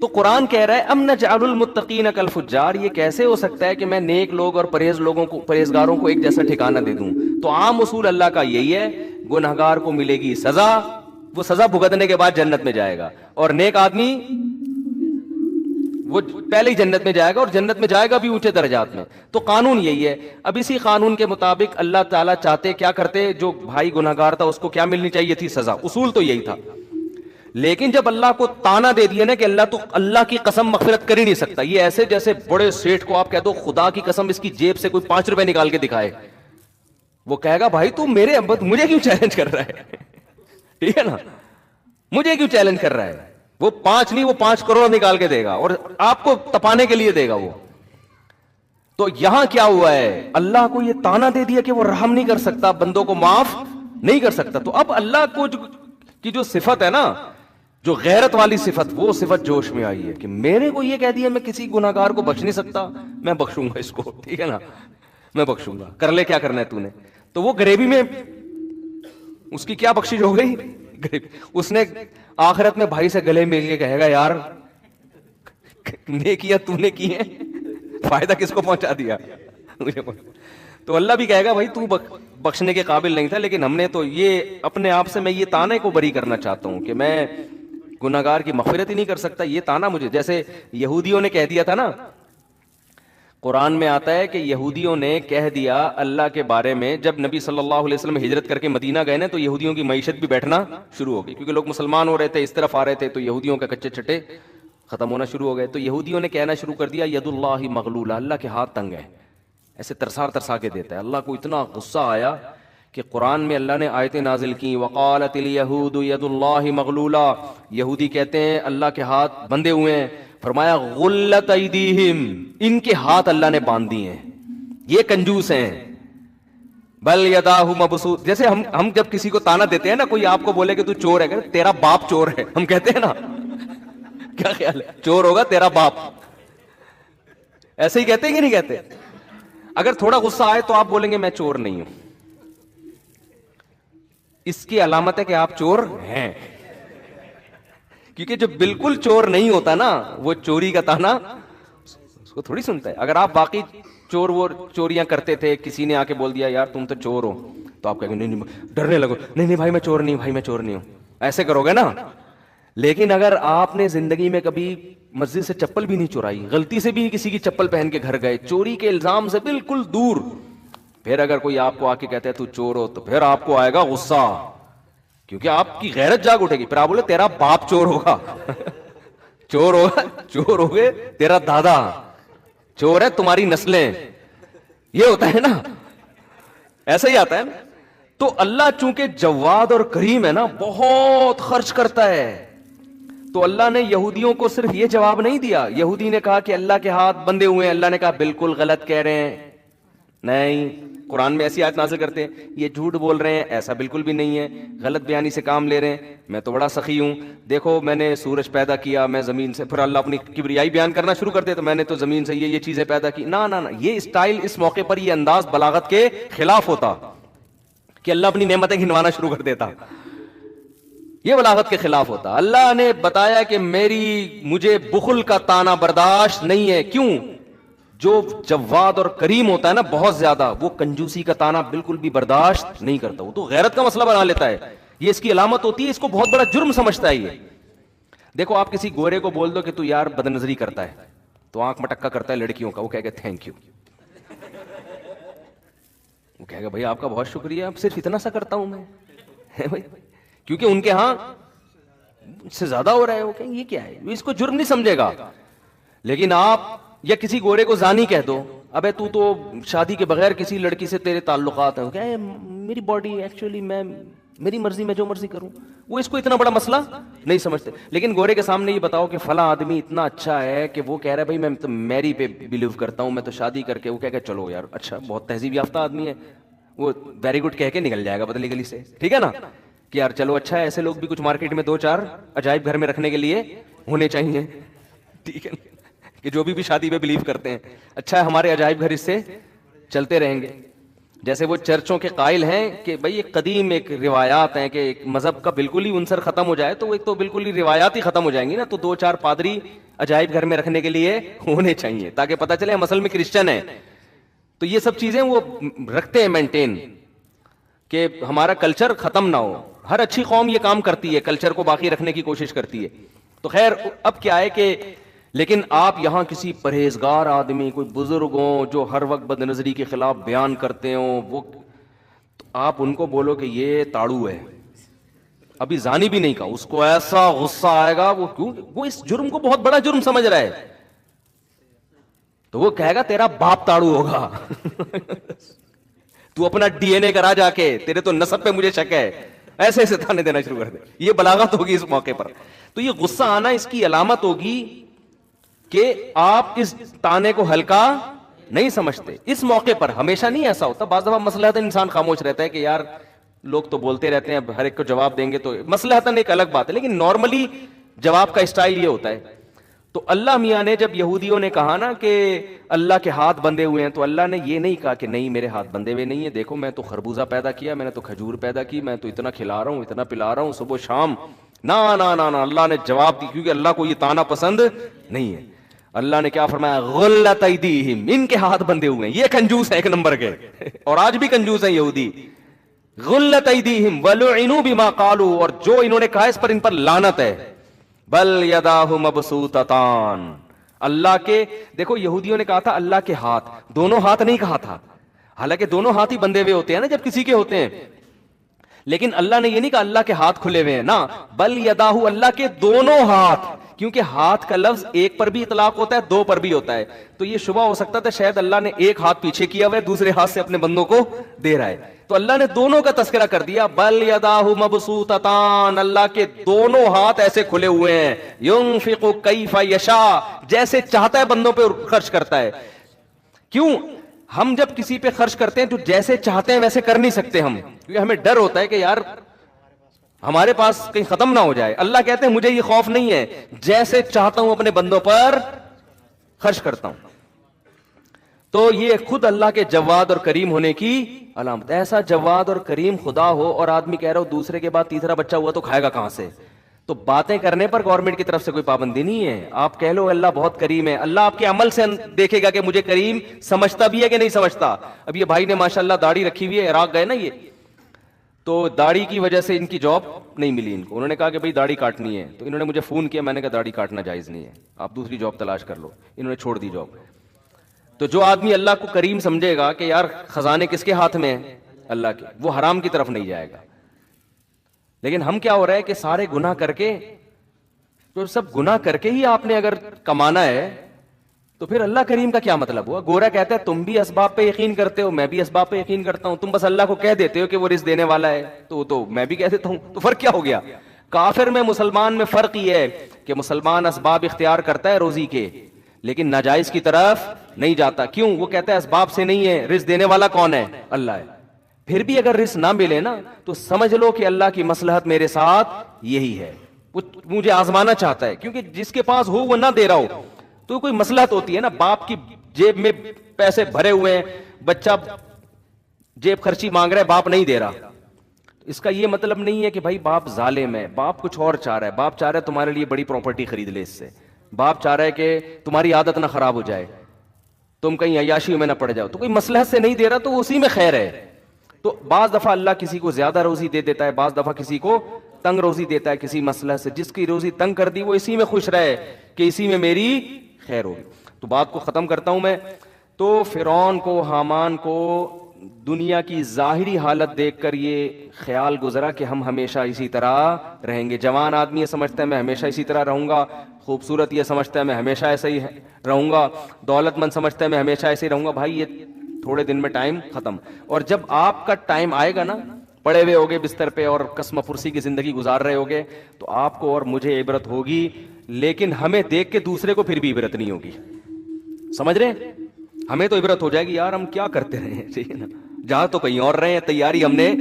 تو قرآن کہہ رہا ہے ام نجعل المتقین کالفجار, یہ کیسے ہو سکتا ہے کہ میں نیک لوگ اور پرہیزگاروں کو ایک جیسا ٹھکانہ دے دوں. تو عام اصول اللہ کا یہی ہے, گنہگار کو ملے گی سزا, وہ سزا بھگتنے کے بعد جنت میں جائے گا, اور نیک آدمی وہ پہلے ہی جنت میں جائے گا، اور جنت میں جائے گا بھی اونچے درجات میں. تو قانون یہی ہے. اب اسی قانون کے مطابق اللہ تعالیٰ چاہتے کیا کرتے، جو بھائی گناہگار تھا اس کو کیا ملنی چاہیے تھی؟ سزا. اصول تو یہی تھا. لیکن جب اللہ کو تانا دے دیا نا کہ اللہ تو اللہ کی قسم مغفرت کر ہی نہیں سکتا، یہ ایسے جیسے بڑے سیٹھ کو آپ کہہ دو خدا کی قسم اس کی جیب سے کوئی 5 روپے نکال کے دکھائے، وہ کہے گا بھائی تو میرے مجھے کیوں چیلنج کر رہا ہے؟ ٹھیک ہے نا، مجھے کیوں چیلنج کر رہا ہے؟ وہ 5 نہیں، وہ 5 کروڑ نکال کے دے گا، اور آپ کو تپانے کے لیے دے گا وہ. تو یہاں کیا ہوا ہے، اللہ کو یہ تانا دے دیا کہ وہ رحم نہیں کر سکتا، بندوں کو معاف نہیں کر سکتا. تو اب اللہ کو کی جو صفت ہے نا، جو غیرت والی صفت، وہ صفت جوش میں آئی ہے کہ میرے کو یہ کہہ دیا میں کسی گناہگار کو بخش نہیں سکتا، میں بخشوں گا اس کو. ٹھیک ہے نا، میں بخشوں گا، کر لے کیا کرنا ہے تو نے. تو وہ غریبی میں اس کی کیا بخشش ہو گئی؟ اس نے آخرت میں بھائی سے گلے مل کے کہے گا یار نیکیاں تو نے کی ہیں، فائدہ کس کو پہنچا دیا؟ تو اللہ بھی کہے گا بھائی تو بخشنے کے قابل نہیں تھا، لیکن ہم نے تو یہ اپنے آپ سے، میں یہ تانے کو بری کرنا چاہتا ہوں کہ میں گناہگار کی مغفرت ہی نہیں کر سکتا. یہ تانا مجھے، جیسے یہودیوں نے کہہ دیا تھا نا، قرآن میں آتا ہے کہ یہودیوں نے کہہ دیا اللہ کے بارے میں، جب نبی صلی اللہ علیہ وسلم ہجرت کر کے مدینہ گئے نا، تو یہودیوں کی معیشت بھی بیٹھنا شروع ہو گئی، کیونکہ لوگ مسلمان ہو رہے تھے، اس طرف آ رہے تھے، تو یہودیوں کے کچے چٹے ختم ہونا شروع ہو گئے. تو یہودیوں نے کہنا شروع کر دیا ید اللہ مغلولہ، اللہ کے ہاتھ تنگ ہے، ایسے ترسا کے دیتا ہے. اللہ کو اتنا غصہ آیا کہ قرآن میں اللہ نے آیتیں نازل کی، وقالت الیہود ید اللہ مغلولہ، یہودی کہتے ہیں اللہ کے ہاتھ بندھے ہوئے ہیں. فرمایا غلت ایدیہم، ان کے ہاتھ اللہ نے باندھ دیے ہیں، یہ کنجوس ہیں. بل یداہ مبسوط، جیسے ہم جب کسی کو تانا دیتے ہیں نا، کوئی آپ کو بولے کہ تو چور ہے، کہ تیرا باپ چور ہے، ہم کہتے ہیں نا، کیا خیال ہے؟ چور ہوگا تیرا باپ، ایسے ہی کہتے ہیں کہ نہیں کہتے؟ اگر تھوڑا غصہ آئے تو آپ بولیں گے میں چور نہیں ہوں، اس کی علامت ہے کہ آپ چور ہیں. کیونکہ جو بالکل چور نہیں ہوتا نا، وہ چوری کا تانا اس کو تھوڑی سنتا ہے. اگر آپ باقی چور وہ چوریاں کرتے تھے، کسی نے آ کے بول دیا یار تم تو چور ہو، تو آپ کہیں گے نہیں ڈرنے لگو، نہیں بھائی میں چور نہیں ہوں، بھائی میں چور نہیں ہوں، ایسے کرو گے نا. لیکن اگر آپ نے زندگی میں کبھی مسجد سے چپل بھی نہیں چورائی، غلطی سے بھی کسی کی چپل پہن کے گھر گئے، چوری کے الزام سے بالکل دور، پھر اگر کوئی آپ کو آ کے کہتا ہے تو چور ہو، تو پھر آپ کو آئے گا غصہ، کیونکہ آپ کی غیرت جاگ اٹھے گی. پھر آپ بولے تیرا باپ چور ہوگا، چور ہوگا، چور ہو گئے، تیرا دادا چور ہے، تمہاری نسلیں، یہ ہوتا ہے نا، ایسا ہی آتا ہے نا. تو اللہ چونکہ جواد اور کریم ہے نا، بہت خرچ کرتا ہے. تو اللہ نے یہودیوں کو صرف یہ جواب نہیں دیا. یہودی نے کہا کہ اللہ کے ہاتھ بندھے ہوئے ہیں، اللہ نے کہا بالکل غلط کہہ رہے ہیں، نہیں، قرآن میں ایسی آیت نازل کرتے ہیں یہ جھوٹ بول رہے ہیں، ایسا بالکل بھی نہیں ہے، غلط بیانی سے کام لے رہے ہیں، میں تو بڑا سخی ہوں، دیکھو میں نے سورج پیدا کیا، میں زمین سے، پھر اللہ اپنی کبریائی بیان کرنا شروع کرتے تو میں نے تو زمین سے یہ چیزیں پیدا کی. نہ نہ، یہ اسٹائل اس موقع پر، یہ انداز بلاغت کے خلاف ہوتا کہ اللہ اپنی نعمتیں گنوانا شروع کر دیتا، یہ بلاغت کے خلاف ہوتا. اللہ نے بتایا کہ مجھے بخل کا تانا برداشت نہیں ہے. کیوں؟ جو جواد اور کریم ہوتا ہے نا بہت زیادہ، وہ کنجوسی کا تانا بالکل بھی برداشت نہیں کرتا، وہ تو غیرت کا مسئلہ بنا لیتا ہے، یہ اس کی علامت ہوتی ہے، اس کو بہت بڑا جرم سمجھتا ہے. یہ دیکھو آپ کسی گورے کو بول دو کہ تو یار بد نظری کرتا ہے، تو آنکھ مٹکا کرتا ہے لڑکیوں کا، وہ کہے گا تھینک یو، وہ کہے گا بھائی آپ کا بہت شکریہ، اب صرف اتنا سا کرتا ہوں میں، کیونکہ ان کے ہاں سے زیادہ ہو رہا ہے، وہ کہیں یہ کیا ہے، اس کو جرم نہیں سمجھے گا. لیکن آپ یا کسی گورے کو زانی کہہ دو، ابے تو شادی کے بغیر کسی لڑکی سے تیرے تعلقات ہیں، کہ میری باڈی ایکچولی میری مرضی، میں جو مرضی کروں، وہ اس کو اتنا بڑا مسئلہ نہیں سمجھتے. لیکن گورے کے سامنے یہ بتاؤ کہ فلاں آدمی اتنا اچھا ہے کہ وہ کہہ رہا ہے بھائی میں تو میری پہ بلیو کرتا ہوں، میں تو شادی کر کے، وہ کہہ کہ چلو یار اچھا بہت تہذیب یافتہ آدمی ہے، وہ ویری گڈ کہہ کے نکل جائے گا بدلی گلی سے، ٹھیک ہے نا، کہ یار چلو اچھا ہے. ایسے لوگ بھی کچھ مارکیٹ میں 2-4 عجائب گھر میں رکھنے کے لیے ہونے چاہیے، ٹھیک ہے، کہ جو بھی شادی پہ بلیو کرتے ہیں، اچھا ہے ہمارے عجائب گھر اس سے چلتے رہیں گے. جیسے وہ چرچوں کے قائل ہیں کہ بھئی ایک قدیم ایک روایات ہیں کہ ایک مذہب کا بالکل ہی عنصر ختم ہو جائے تو ایک تو بالکل ہی روایات ہی ختم ہو جائیں گی نا، تو 2-4 پادری عجائب گھر میں رکھنے کے لیے ہونے چاہیے تاکہ پتہ چلے ہم اصل میں کرسچن ہیں. تو یہ سب چیزیں وہ رکھتے ہیں مینٹین کہ ہمارا کلچر ختم نہ ہو. ہر اچھی قوم یہ کام کرتی ہے، کلچر کو باقی رکھنے کی کوشش کرتی ہے. تو خیر اب کیا ہے کہ لیکن آپ یہاں کسی پرہیزگار آدمی، کوئی بزرگ ہوں جو ہر وقت بد نظری کے خلاف بیان کرتے ہوں، وہ آپ ان کو بولو کہ یہ تاڑو ہے، ابھی زانی بھی نہیں کہا، اس کو ایسا غصہ آئے گا، وہ کیوں، وہ اس جرم کو بہت بڑا جرم سمجھ رہا ہے، تو وہ کہے گا تیرا باپ تاڑو ہوگا تو اپنا ڈی این اے کرا جا کے، تیرے تو نسب پہ مجھے شک ہے، ایسے ایسے تانے دینا شروع کر دے. یہ بلاغت ہوگی اس موقع پر. تو یہ غصہ آنا اس کی علامت ہوگی کہ آپ اس تانے کو ہلکا نہیں سمجھتے. اس موقع پر ہمیشہ نہیں ایسا ہوتا، بعض دفعہ مصلحتاً انسان خاموش رہتا ہے کہ یار لوگ تو بولتے رہتے ہیں، اب ہر ایک کو جواب دیں گے تو مصلحتاً ایک الگ بات ہے، لیکن نارملی جواب کا اسٹائل یہ ہوتا ہے. تو اللہ میاں نے جب یہودیوں نے کہا نا کہ اللہ کے ہاتھ بندھے ہوئے ہیں، تو اللہ نے یہ نہیں کہا کہ نہیں میرے ہاتھ بندھے ہوئے نہیں ہیں، دیکھو میں تو خربوزہ پیدا کیا، میں نے تو کھجور پیدا کی، میں تو اتنا کھلا رہا ہوں، اتنا پلا رہا ہوں صبح شام. نا نا نا نا، اللہ نے جواب دی، کیونکہ اللہ کو یہ تانا پسند نہیں ہے. اللہ نے کیا فرمایا؟ غلت ایدیہم، ان کے ہاتھ بندھے ہوئے ہیں. یہ کنجوس ہے ایک نمبر کے، اور آج بھی کنجوس ہیں یہودی. غلت ایدیہم ولعنوا بما قالوا، اور جو انہوں نے کہا اس پر ان پر لعنت ہے. بل یداہ مبسوطتان، اللہ کے، دیکھو یہودیوں نے کہا تھا اللہ کے ہاتھ، دونوں ہاتھ نہیں کہا تھا، حالانکہ دونوں ہاتھ ہی بندھے ہوئے ہوتے ہیں نا جب کسی کے ہوتے ہیں، لیکن اللہ نے یہ نہیں کہا اللہ کے ہاتھ کھلے ہوئے ہیں، نا بل یداہ، اللہ کے دونوں ہاتھ، کیونکہ ہاتھ کا لفظ ایک پر بھی اطلاق ہوتا ہے، دو پر بھی ہوتا ہے. تو یہ شبہ ہو سکتا تھا شاید اللہ نے ایک ہاتھ پیچھے کیا ہوا ہے، دوسرے ہاتھ سے اپنے بندوں کو دے رہا ہے. تو اللہ نے دونوں کا تذکرہ کر دیا. بل یداہ مبسوطتان، اللہ کے دونوں ہاتھ ایسے کھلے ہوئے ہیں. ينفق کیف یشاء، جیسے چاہتا ہے بندوں پہ خرچ کرتا ہے. کیوں؟ ہم جب کسی پہ خرچ کرتے ہیں تو جیسے چاہتے ہیں ویسے کر نہیں سکتے ہم، کیونکہ ہمیں ڈر ہوتا ہے کہ یار ہمارے پاس کہیں ختم نہ ہو جائے. اللہ کہتے ہیں مجھے یہ خوف نہیں ہے، جیسے چاہتا ہوں اپنے بندوں پر خرچ کرتا ہوں. تو یہ خود اللہ کے جواد اور کریم ہونے کی علامت. ایسا جواد اور کریم خدا ہو اور آدمی کہہ رہا ہو دوسرے کے بعد تیسرا بچہ ہوا تو کھائے گا کہاں سے؟ تو باتیں کرنے پر گورنمنٹ کی طرف سے کوئی پابندی نہیں ہے. آپ کہہ لو اللہ بہت کریم ہے، اللہ آپ کے عمل سے دیکھے گا کہ مجھے کریم سمجھتا بھی ہے کہ نہیں سمجھتا. اب یہ بھائی نے ماشاءاللہ داڑھی رکھی ہوئی ہے، عراق گئے نا یہ، تو داڑھی کی وجہ سے ان کی جاب نہیں ملی ان کو. انہوں نے کہا کہ بھائی داڑھی کاٹنی ہے، تو انہوں نے مجھے فون کیا، میں نے کہا داڑھی کاٹنا جائز نہیں ہے، آپ دوسری جاب تلاش کر لو. انہوں نے چھوڑ دی جاب. تو جو آدمی اللہ کو کریم سمجھے گا کہ یار خزانے کس کے ہاتھ میں ہیں؟ اللہ کے، وہ حرام کی طرف نہیں جائے گا. لیکن ہم کیا ہو رہا ہے کہ سارے گناہ کر کے، تو سب گناہ کر کے ہی آپ نے اگر کمانا ہے تو پھر اللہ کریم کا کیا مطلب ہوا؟ گورا کہتا ہے تم بھی اسباب پہ یقین کرتے ہو، میں بھی اسباب پہ یقین کرتا ہوں، تم بس اللہ کو کہہ دیتے ہو کہ وہ رزق دینے والا ہے، تو میں بھی کہہ دیتا ہوں، تو فرق کیا ہو گیا؟ کافر میں مسلمان میں فرق یہ ہے کہ مسلمان اسباب اختیار کرتا ہے روزی کے، لیکن ناجائز کی طرف نہیں جاتا. کیوں؟ وہ کہتا ہے اسباب سے نہیں ہے، رزق دینے والا کون ہے؟ اللہ ہے. پھر بھی اگر رزق نہ ملے نا تو سمجھ لو کہ اللہ کی مصلحت میرے ساتھ یہی ہے، وہ مجھے آزمانا چاہتا ہے. کیونکہ جس کے پاس ہو وہ نہ دے رہا ہو تو کوئی مصلحت ہوتی ہے نا. باپ کی جیب میں پیسے بھرے ہوئے ہیں، بچہ جیب خرچی مانگ رہا ہے، باپ نہیں دے رہا. اس کا یہ مطلب نہیں ہے کہ بھائی باپ ظالم ہے، باپ کچھ اور چاہ رہا ہے. باپ چاہ رہا ہے تمہارے لیے بڑی پراپرٹی خرید لے، اس سے باپ چاہ رہا ہے کہ تمہاری عادت نہ خراب ہو جائے، تم کہیں عیاشیوں میں نہ پڑ جاؤ. تو کوئی مصلحت سے نہیں دے رہا تو اسی میں خیر ہے. تو بعض دفعہ اللہ کسی کو زیادہ روزی دے دیتا ہے، بعض دفعہ کسی کو تنگ روزی دیتا ہے کسی مصلحت سے. جس کی روزی تنگ کر دی وہ اسی میں خوش رہے کہ اسی میں میری خیر ہوگی. تو بات کو ختم کرتا ہوں میں. تو فرعون کو، حامان کو دنیا کی ظاہری حالت دیکھ کر یہ خیال گزرا کہ ہم ہمیشہ اسی طرح رہیں گے. جوان آدمی یہ سمجھتا ہے میں ہمیشہ اسی طرح رہوں گا، خوبصورت یہ سمجھتا ہے میں ہمیشہ ایسا ہی رہوں گا، دولت مند سمجھتا ہے میں ہمیشہ ایسے ہی رہوں گا. بھائی یہ تھوڑے دن میں ٹائم ختم. اور جب آپ کا ٹائم آئے گا نا، پڑے ہوئے ہوگے بستر پہ اور قسم پرسی کی زندگی گزار رہے ہوگے، تو آپ کو اور مجھے عبرت ہوگی، لیکن ہمیں دیکھ کے دوسرے کو پھر بھی عبرت نہیں ہوگی. سمجھ رہے ہیں؟ ہمیں تو عبرت ہو جائے گی یار ہم کیا کرتے رہے ہیں، ٹھیک ہے نا، جہاں تو کہیں اور رہے ہیں، تیاری ہم نے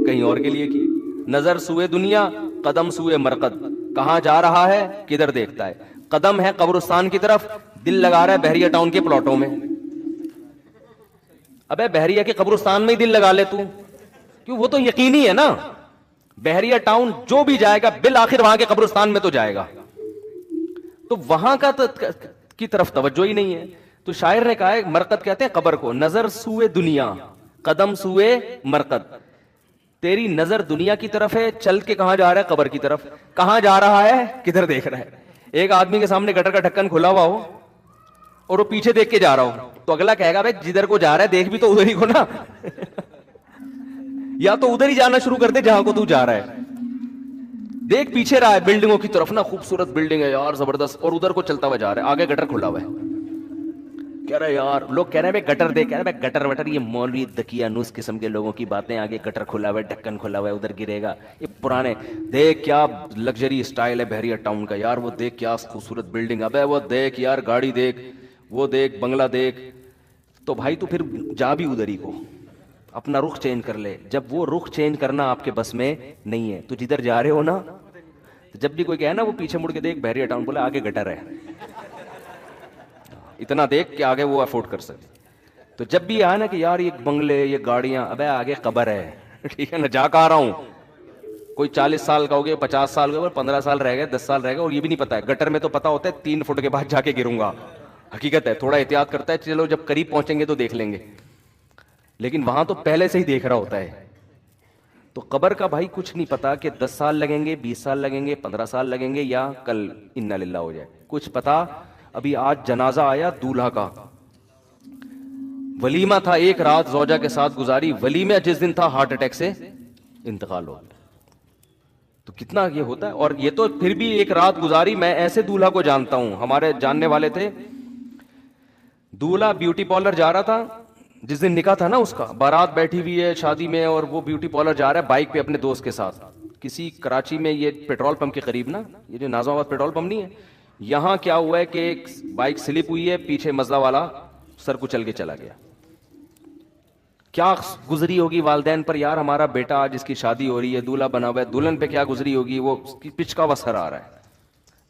کہیں اور کے لیے کی. نظر سوئے دنیا، قدم سوئے مرقد، کہاں جا رہا ہے کدھر دیکھتا ہے. قدم ہے قبرستان کی طرف، دل لگا رہا ہے بحریہ ٹاؤن کے پلاٹوں میں. ابے بحریہ کے قبرستان میں ہی دل لگا لے تو، کیوں؟ وہ تو یقینی ہے نا، بحریہ ٹاؤن جو بھی جائے گا بالآخر وہاں کے قبرستان میں تو جائے گا. تو وہاں کا کی طرف توجہ ہی نہیں ہے. تو شاعر نے کہا ہے، مرقد کہتے ہیں قبر کو، نظر سوئے دنیا قدم سوئے مرقد. تیری نظر دنیا کی طرف ہے، چل کے کہاں جا رہا ہے؟ قبر کی طرف. کہاں جا رہا ہے کدھر دیکھ رہا ہے؟ ایک آدمی کے سامنے گٹر کا ڈھکن کھلا ہوا ہو اور وہ پیچھے دیکھ کے جا رہا ہو تو اگلا کہے گا بھائی جدھر کو جا رہا ہے دیکھ بھی تو ادھر ہی کو نا یا تو ادھر ہی جانا شروع کر دے جہاں کو تو جا رہا ہے. دیکھ پیچھے رہا ہے بلڈنگوں کی طرف نا, خوبصورت بلڈنگ ہے یار زبردست, اور ادھر کو چلتا ہوا جا رہا ہے, آگے گٹر کھلا ہوا ہے. کہہ رہے یار لوگ کہہ رہے ہیں گٹر دیکھ, کہہ رہے ہیں گٹر وٹر یہ مولوی دکیانوس قسم کے لوگوں کی باتیں, آگے گٹر کھلا ہوا ہے ڈھکن کھلا ہوا ہے ادھر گرے گا. یہ پرانے دیکھ کیا لگژری اسٹائل ہے بحریہ ٹاؤن کا یار, وہ دیکھ کیا خوبصورت بلڈنگ, ابے وہ دیکھ یار گاڑی دیکھ, وہ دیکھ بنگلہ دیکھ. تو بھائی تو پھر جا بھی ادھر ہی کو, اپنا رخ چینج کر لے. جب وہ رخ چینج کرنا آپ کے بس میں نہیں ہے تو جدھر جا رہے ہو نا, جب بھی کوئی کہے نا وہ پیچھے مڑ کے دیکھ بحریہ ٹاؤن, بولے آگے گٹر ہے, اتنا دیکھ کہ آگے وہ افورڈ کر سکے. تو جب بھی آئے نا کہ یار یہ بنگلے یہ گاڑیاں, ابے آگے قبر ہے, ٹھیک ہے نا, جا کہاں رہا ہوں. کوئی 40 سال کا ہو گیا, 50 سال کا ہو گیا, 15 سال رہ گئے, 10 سال رہ گئے, اور یہ بھی نہیں پتا ہے. گٹر میں تو پتا ہوتا ہے 3 فٹ کے بعد جا کے گروں گا, حقیقت ہے, تھوڑا احتیاط کرتا ہے, چلو جب قریب پہنچیں گے تو دیکھ لیں گے, لیکن وہاں تو پہلے سے ہی دیکھ رہا ہوتا ہے. تو قبر کا بھائی کچھ نہیں پتا کہ 10 سال لگیں گے, 20 سال لگیں گے, 15 سال لگیں گے, یا کل انا للہ ہو جائے, کچھ پتا. ابھی آج جنازہ آیا دولہا کا, ولیمہ تھا, ایک رات زوجہ کے ساتھ گزاری, ولیمہ جس دن تھا ہارٹ اٹیک سے انتقال ہو گیا. تو کتنا یہ ہوتا ہے. اور یہ تو پھر بھی ایک رات گزاری. میں ایسے دولہا کو جانتا ہوں, ہمارے جاننے والے تھے, دولہا بیوٹی پارلر جا رہا تھا, جس دن نکاح تھا نا اس کا, بارات بیٹھی ہوئی ہے شادی میں, اور وہ بیوٹی پارلر جا رہا ہے بائک پہ اپنے دوست کے ساتھ, کسی کراچی میں یہ پیٹرول پمپ کے قریب نا, یہ جو نازم آباد پیٹرول پمپ نہیں ہے, یہاں کیا ہوا ہے کہ ایک بائک سلپ ہوئی ہے, پیچھے مزدہ والا سر کو چل کے چلا گیا. کیا گزری ہوگی والدین پر, یار ہمارا بیٹا آج اس کی شادی ہو رہی ہے, دولہا بنا ہوا ہے, دلہن پہ کیا گزری ہوگی, وہ پچ کا وسر آ رہا ہے.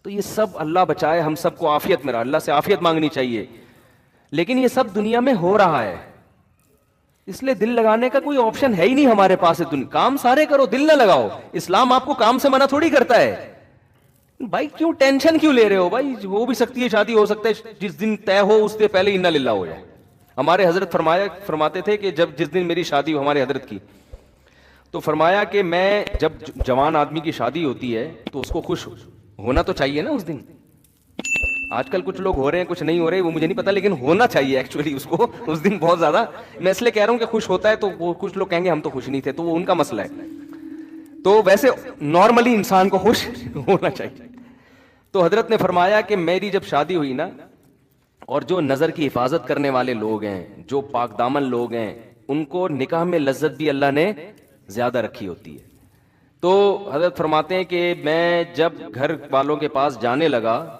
تو یہ سب اللہ بچائے ہم سب کو عافیت میں رہا, اللہ سے عافیت مانگنی چاہیے, لیکن یہ سب دنیا میں ہو رہا ہے, اس لیے دل لگانے کا کوئی آپشن ہے ہی نہیں ہمارے پاس. کام سارے کرو, دل نہ لگاؤ. اسلام آپ کو کام سے منع تھوڑی کرتا ہے. بھائی کیوں ٹینشن کیوں لے رہے ہو بھائی, ہو بھی سکتی ہے شادی, ہو سکتا ہے جس دن طے ہو اس سے پہلے انا للہ ہو جائے. ہمارے حضرت فرماتے تھے کہ جس دن میری شادی ہو, ہمارے حضرت کی, تو فرمایا کہ میں جب جوان آدمی کی شادی ہوتی ہے تو اس کو خوش ہونا تو چاہیے نا اس دن. آج کل کچھ لوگ ہو رہے ہیں کچھ نہیں ہو رہے, وہ مجھے نہیں پتا, لیکن ہونا چاہیے ایکچولی اس کو اس دن بہت زیادہ. میں اس لیے کہہ رہا ہوں کہ خوش ہوتا ہے, تو وہ کچھ لوگ کہیں گے ہم تو خوش نہیں تھے, تو وہ ان کا مسئلہ ہے. تو ویسے نارملی انسان کو خوش ہونا چاہیے. تو حضرت نے فرمایا کہ میری جب شادی ہوئی نا, اور جو نظر کی حفاظت کرنے والے لوگ ہیں, جو پاک دامن لوگ ہیں, ان کو نکاح میں لذت بھی اللہ نے زیادہ رکھی ہوتی ہے. تو حضرت فرماتے ہیں کہ میں جب گھر والوں کے پاس جانے لگا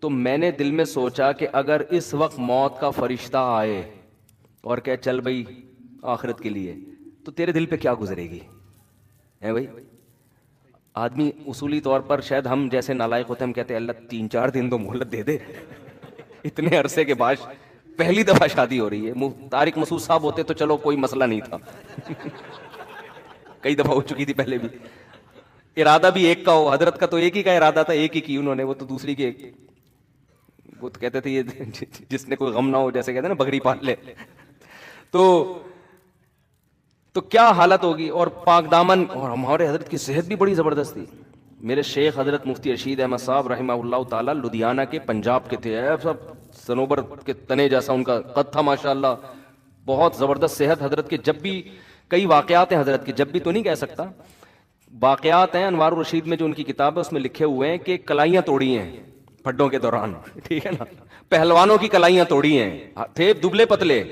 تو میں نے دل میں سوچا کہ اگر اس وقت موت کا فرشتہ آئے اور کہ چل بھائی آخرت کے لیے, تو تیرے دل پہ کیا گزرے گی. ہے بھائی, آدمی اصولی طور پر شاید ہم جیسے نالائق ہوتے ہیں, ہم کہتے ہیں اللہ 3-4 دن تو مہلت دے دے, اتنے عرصے کے بعد پہلی دفعہ شادی ہو رہی ہے. طارق مسعود صاحب ہوتے تو چلو کوئی مسئلہ نہیں تھا, کئی دفعہ ہو چکی تھی پہلے بھی. ارادہ بھی ایک کا ہو, حضرت کا تو ایک ہی کا ارادہ تھا, ایک ہی کی انہوں نے, وہ تو دوسری کے, وہ تو کہتے تھے یہ جس نے کوئی غم نہ ہو, جیسے کہتے ہیں نا بکری پال لے. تو کیا حالت ہوگی. اور پاک دامن, اور ہمارے حضرت کی صحت بھی بڑی زبردست تھی. میرے شیخ حضرت مفتی رشید احمد صاحب رحمہ اللہ تعالی لدھیانہ کے, پنجاب کے تھے, سب صنوبر کے تنے جیسا ان کا قد تھا ماشاءاللہ, بہت زبردست صحت حضرت کے. جب بھی کئی واقعات ہیں حضرت کے, جب بھی تو نہیں کہہ سکتا, واقعات ہیں. انوار الرشید میں جو ان کی کتاب ہے اس میں لکھے ہوئے ہیں کہ کلائیاں توڑی ہیں پھڈوں کے دوران, ٹھیک ہے نا, پہلوانوں کی کلائیاں توڑی ہیں, تھے دبلے پتلے.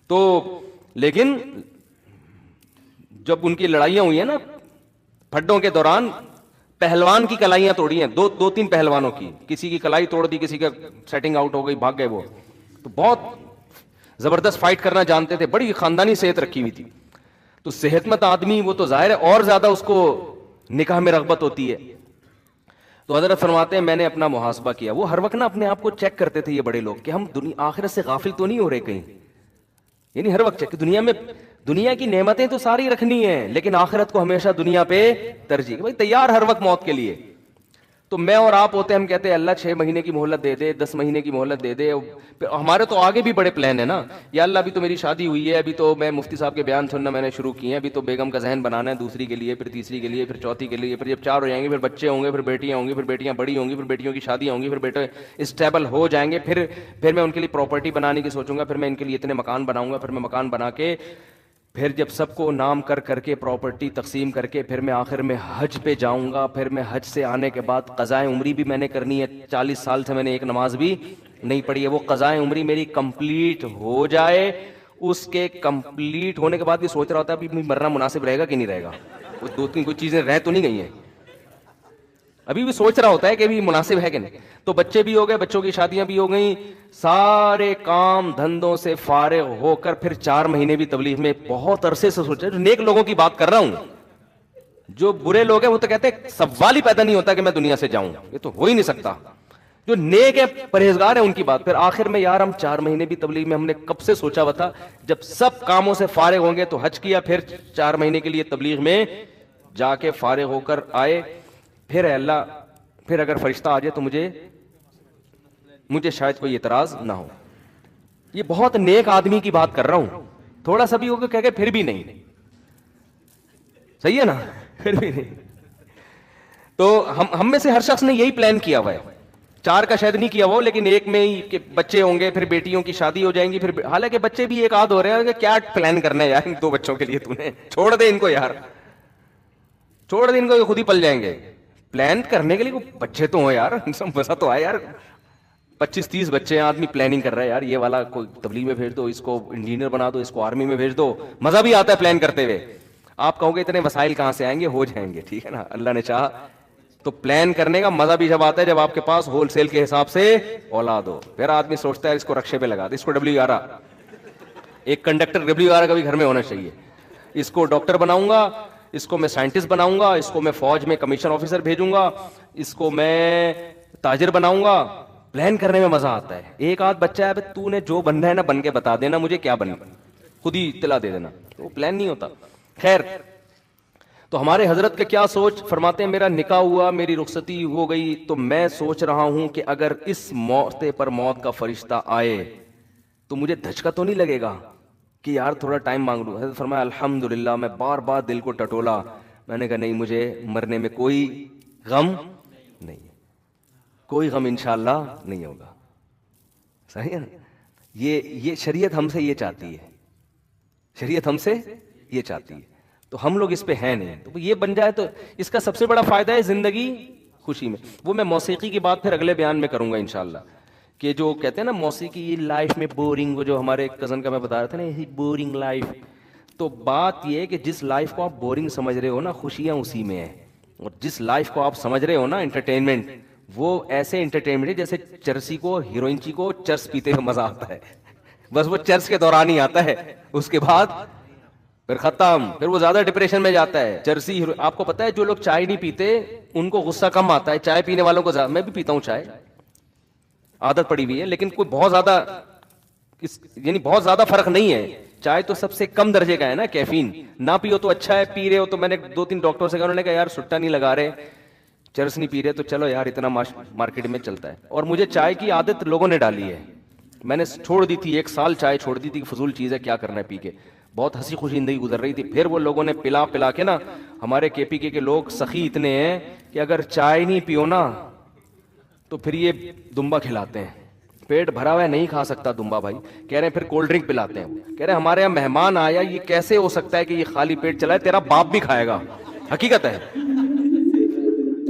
تو لیکن جب ان کی لڑائیاں ہوئی ہیں نا پھڈوں کے دوران, پہلوان کی کلائیاں توڑی ہیں, 2-3 پہلوانوں کی, کسی کی کلائی توڑ دی, کسی کا سیٹنگ آؤٹ ہو گئی, بھاگ گئے وہ. تو بہت زبردست فائٹ کرنا جانتے تھے, بڑی خاندانی صحت رکھی ہوئی تھی. تو صحت مند آدمی وہ تو ظاہر ہے اور زیادہ اس کو نکاح میں رغبت ہوتی ہے. تو حضرت فرماتے ہیں میں نے اپنا محاسبہ کیا. وہ ہر وقت نا اپنے آپ کو چیک کرتے تھے یہ بڑے لوگ, کہ ہم آخرت سے غافل تو نہیں ہو رہے کہیں. یعنی ہر وقت چیک, دنیا کی نعمتیں تو ساری رکھنی ہیں, لیکن آخرت کو ہمیشہ دنیا پہ ترجیح. بھائی تیار ہر وقت موت کے لیے. تو میں اور آپ ہوتے ہیں, ہم کہتے ہیں اللہ 6 مہینے کی مہلت دے دے, 10 مہینے کی مہلت دے دے. ہمارے تو آگے بھی بڑے پلان ہیں نا, یا اللہ ابھی تو میری شادی ہوئی ہے, ابھی تو میں مفتی صاحب کے بیان سننا میں نے شروع کیے ہیں, ابھی تو بیگم کا ذہن بنانا ہے دوسری کے لیے, پھر تیسری کے لیے, پھر چوتھی کے لیے, پھر جب 4 ہو جائیں گے پھر بچے ہوں گے, پھر بیٹیاں ہوں گی, پھر بیٹیاں بڑی ہوں گی, پھر بیٹیوں کی شادیاں ہوں گی, پھر بیٹے اسٹیبل ہو جائیں گے, پھر میں ان کے لیے پراپرٹی بنانے کی سوچوں گا, پھر میں ان کے لیے اتنے مکان بناؤں گا, پھر میں مکان بنا کے پھر جب سب کو نام کر کے پراپرٹی تقسیم کر کے پھر میں آخر میں حج پہ جاؤں گا. پھر میں حج سے آنے کے بعد قضائے عمری بھی میں نے کرنی ہے. 40 سال سے میں نے ایک نماز بھی نہیں پڑھی ہے. وہ قضائے عمری میری کمپلیٹ ہو جائے, اس کے کمپلیٹ ہونے کے بعد بھی سوچ رہا ہوتا ہے ابھی مرنا مناسب رہے گا کہ نہیں رہے گا. وہ 2-3 کوئی چیزیں رہ تو نہیں گئی ہیں, ابھی بھی سوچ رہا ہوتا ہے کہ ابھی مناسب ہے کہ نہیں. تو بچے بھی ہو گئے, بچوں کی شادیاں بھی ہو گئیں, سارے کام دھندوں سے فارغ ہو کر پھر 4 مہینے بھی تبلیغ میں بہت عرصے سے سوچا. نیک لوگوں کی بات کر رہا ہوں, جو برے لوگ ہیں وہ تو کہتے ہیں سوال ہی پیدا نہیں ہوتا کہ میں دنیا سے جاؤں, یہ تو ہو ہی نہیں سکتا. جو نیک ہے پرہیزگار ہیں ان کی بات. پھر آخر میں یار ہم 4 مہینے بھی تبلیغ میں, ہم نے کب سے سوچا ہوا تھا جب سب کاموں سے فارغ ہوں گے تو حج کیا, پھر 4 مہینے کے لیے تبلیغ میں جا کے فارغ ہو کر آئے. پھر اے اللہ, پھر اگر فرشتہ آ جائے تو مجھے شاید کوئی اعتراض نہ ہو. یہ بہت نیک آدمی کی بات کر رہا ہوں, تھوڑا سا بھی ہوگا کہہ کے پھر بھی نہیں, صحیح ہے نا, پھر بھی نہیں. تو ہم میں سے ہر شخص نے یہی پلان کیا ہوا ہے. 4 کا شاید نہیں کیا ہوا لیکن ایک میں ہی کہ بچے ہوں گے, پھر بیٹیوں کی شادی ہو جائیں گی, پھر حالانکہ بچے بھی ایک آدھ ہو رہے ہیں کہ کیا پلان کرنا ہے یار ان 2 بچوں کے لیے, تو نے چھوڑ دے ان کو یار, چھوڑ دے ان کو, یہ خود ہی پل جائیں گے. پلان کرنے کے لیے بچے تو ہوں یار, مزہ تو آئے یار. 25-30 بچے ہیں, آدمی پلاننگ کر رہا ہے یار, یہ والا کوئی تبلیغ میں بھیج دو, اس کو انجینئر بنا دو, اس کو آرمی میں بھیج دو. مزہ بھی آتا ہے پلان کرتے ہوئے. آپ کہو گے اتنے وسائل کہاں سے آئیں گے, ہو جائیں گے, ٹھیک ہے نا, اللہ نے چاہا. تو پلان کرنے کا مزہ بھی جب آتا ہے جب آپ کے پاس ہول سیل کے حساب سے اولاد ہو. پھر آدمی سوچتا ہے اس کو رکشے پہ لگا دے, اس کو WR, ایک کنڈکٹر WR کا بھی گھر میں ہونا چاہیے. اس کو ڈاکٹر بناؤں گا, اس کو میں سائنٹسٹ بناؤں گا, اس کو میں فوج میں کمیشن آفیسر بھیجوں گا, اس کو میں تاجر بناؤں گا. پلان کرنے میں مزہ آتا ہے. ایک آدھ بچہ ہے, تو نے جو بننا ہے نا بن کے بتا دینا مجھے کیا بننا, خود ہی اطلاع دے دینا. تو وہ پلان نہیں ہوتا. خیر, تو ہمارے حضرت کا کیا سوچ, فرماتے ہیں میرا نکاح ہوا, میری رخصتی ہو گئی, تو میں سوچ رہا ہوں کہ اگر اس موقع پر موت کا فرشتہ آئے تو مجھے دھچکا تو نہیں لگے گا کہ یار تھوڑا ٹائم مانگ لوں. حضرت فرمایا الحمدللہ. میں بار بار دل کو ٹٹولا, میں نے کہا نہیں, مجھے مرنے میں کوئی غم نہیں, کوئی غم انشاءاللہ نہیں ہوگا. صحیح ہے نا, یہ شریعت ہم سے یہ چاہتی ہے, شریعت ہم سے یہ چاہتی ہے. تو ہم لوگ اس پہ ہیں نہیں. تو یہ بن جائے تو اس کا سب سے بڑا فائدہ ہے زندگی خوشی میں. وہ میں موسیقی کی بات پھر اگلے بیان میں کروں گا انشاءاللہ, کہ جو کہتے ہیں نا موسیقی لائف میں بورنگ, وہ جو ہمارے کزن کا میں بتا رہا تھا نا, یہ بورنگ لائف. تو بات یہ ہے کہ جس لائف کو آپ بورنگ سمجھ رہے ہو نا, خوشیاں اسی میں ہیں. اور جس لائف کو آپ سمجھ رہے ہو نا انٹرٹینمنٹ, وہ ایسے انٹرٹینمنٹ ہے جیسے چرسی کو, ہیروئن کو چرس پیتے ہوئے مزہ آتا ہے, بس وہ چرس کے دوران ہی آتا ہے, اس کے بعد پھر ختم. پھر وہ زیادہ ڈپریشن میں جاتا ہے. چرسی, آپ کو پتا ہے جو لوگ چائے نہیں پیتے ان کو غصہ کم آتا ہے, چائے پینے والوں کو زیادہ. میں بھی پیتا ہوں چائے, عادت پڑی ہوئی ہے, لیکن کوئی بہت زیادہ یعنی بہت زیادہ فرق نہیں ہے. چائے تو سب سے کم درجے کا ہے نا, کیفین. نہ پیو تو اچھا ہے, پی رہے ہو تو میں نے 2-3 ڈاکٹر سے کہا, انہوں نے کہا یار سٹا نہیں لگا رہے, چرس نہیں پی رہے, تو چلو یار اتنا مارکیٹ میں چلتا ہے. اور مجھے چائے کی عادت لوگوں نے ڈالی ہے, میں نے چھوڑ دی تھی, 1 سال چائے چھوڑ دی تھی, فضول چیز ہے, کیا کرنا ہے پی کے. بہت ہنسی خوشی زندگی گزر رہی تھی. پھر وہ لوگوں نے پلا کے نا, ہمارے KPK کے لوگ سخی اتنے ہیں کہ اگر چائے نہیں پیو نا تو پھر یہ دمبا کھلاتے ہیں. پیٹ بھرا ہوا ہے, نہیں کھا سکتا دمبا بھائی, کہہ رہے ہیں پھر کولڈ ڈرنک پلاتے ہیں. کہہ رہے ہیں ہمارے یہاں مہمان آیا, یہ کیسے ہو سکتا ہے کہ یہ خالی پیٹ چلا ہے, تیرا باپ بھی کھائے گا. حقیقت ہے,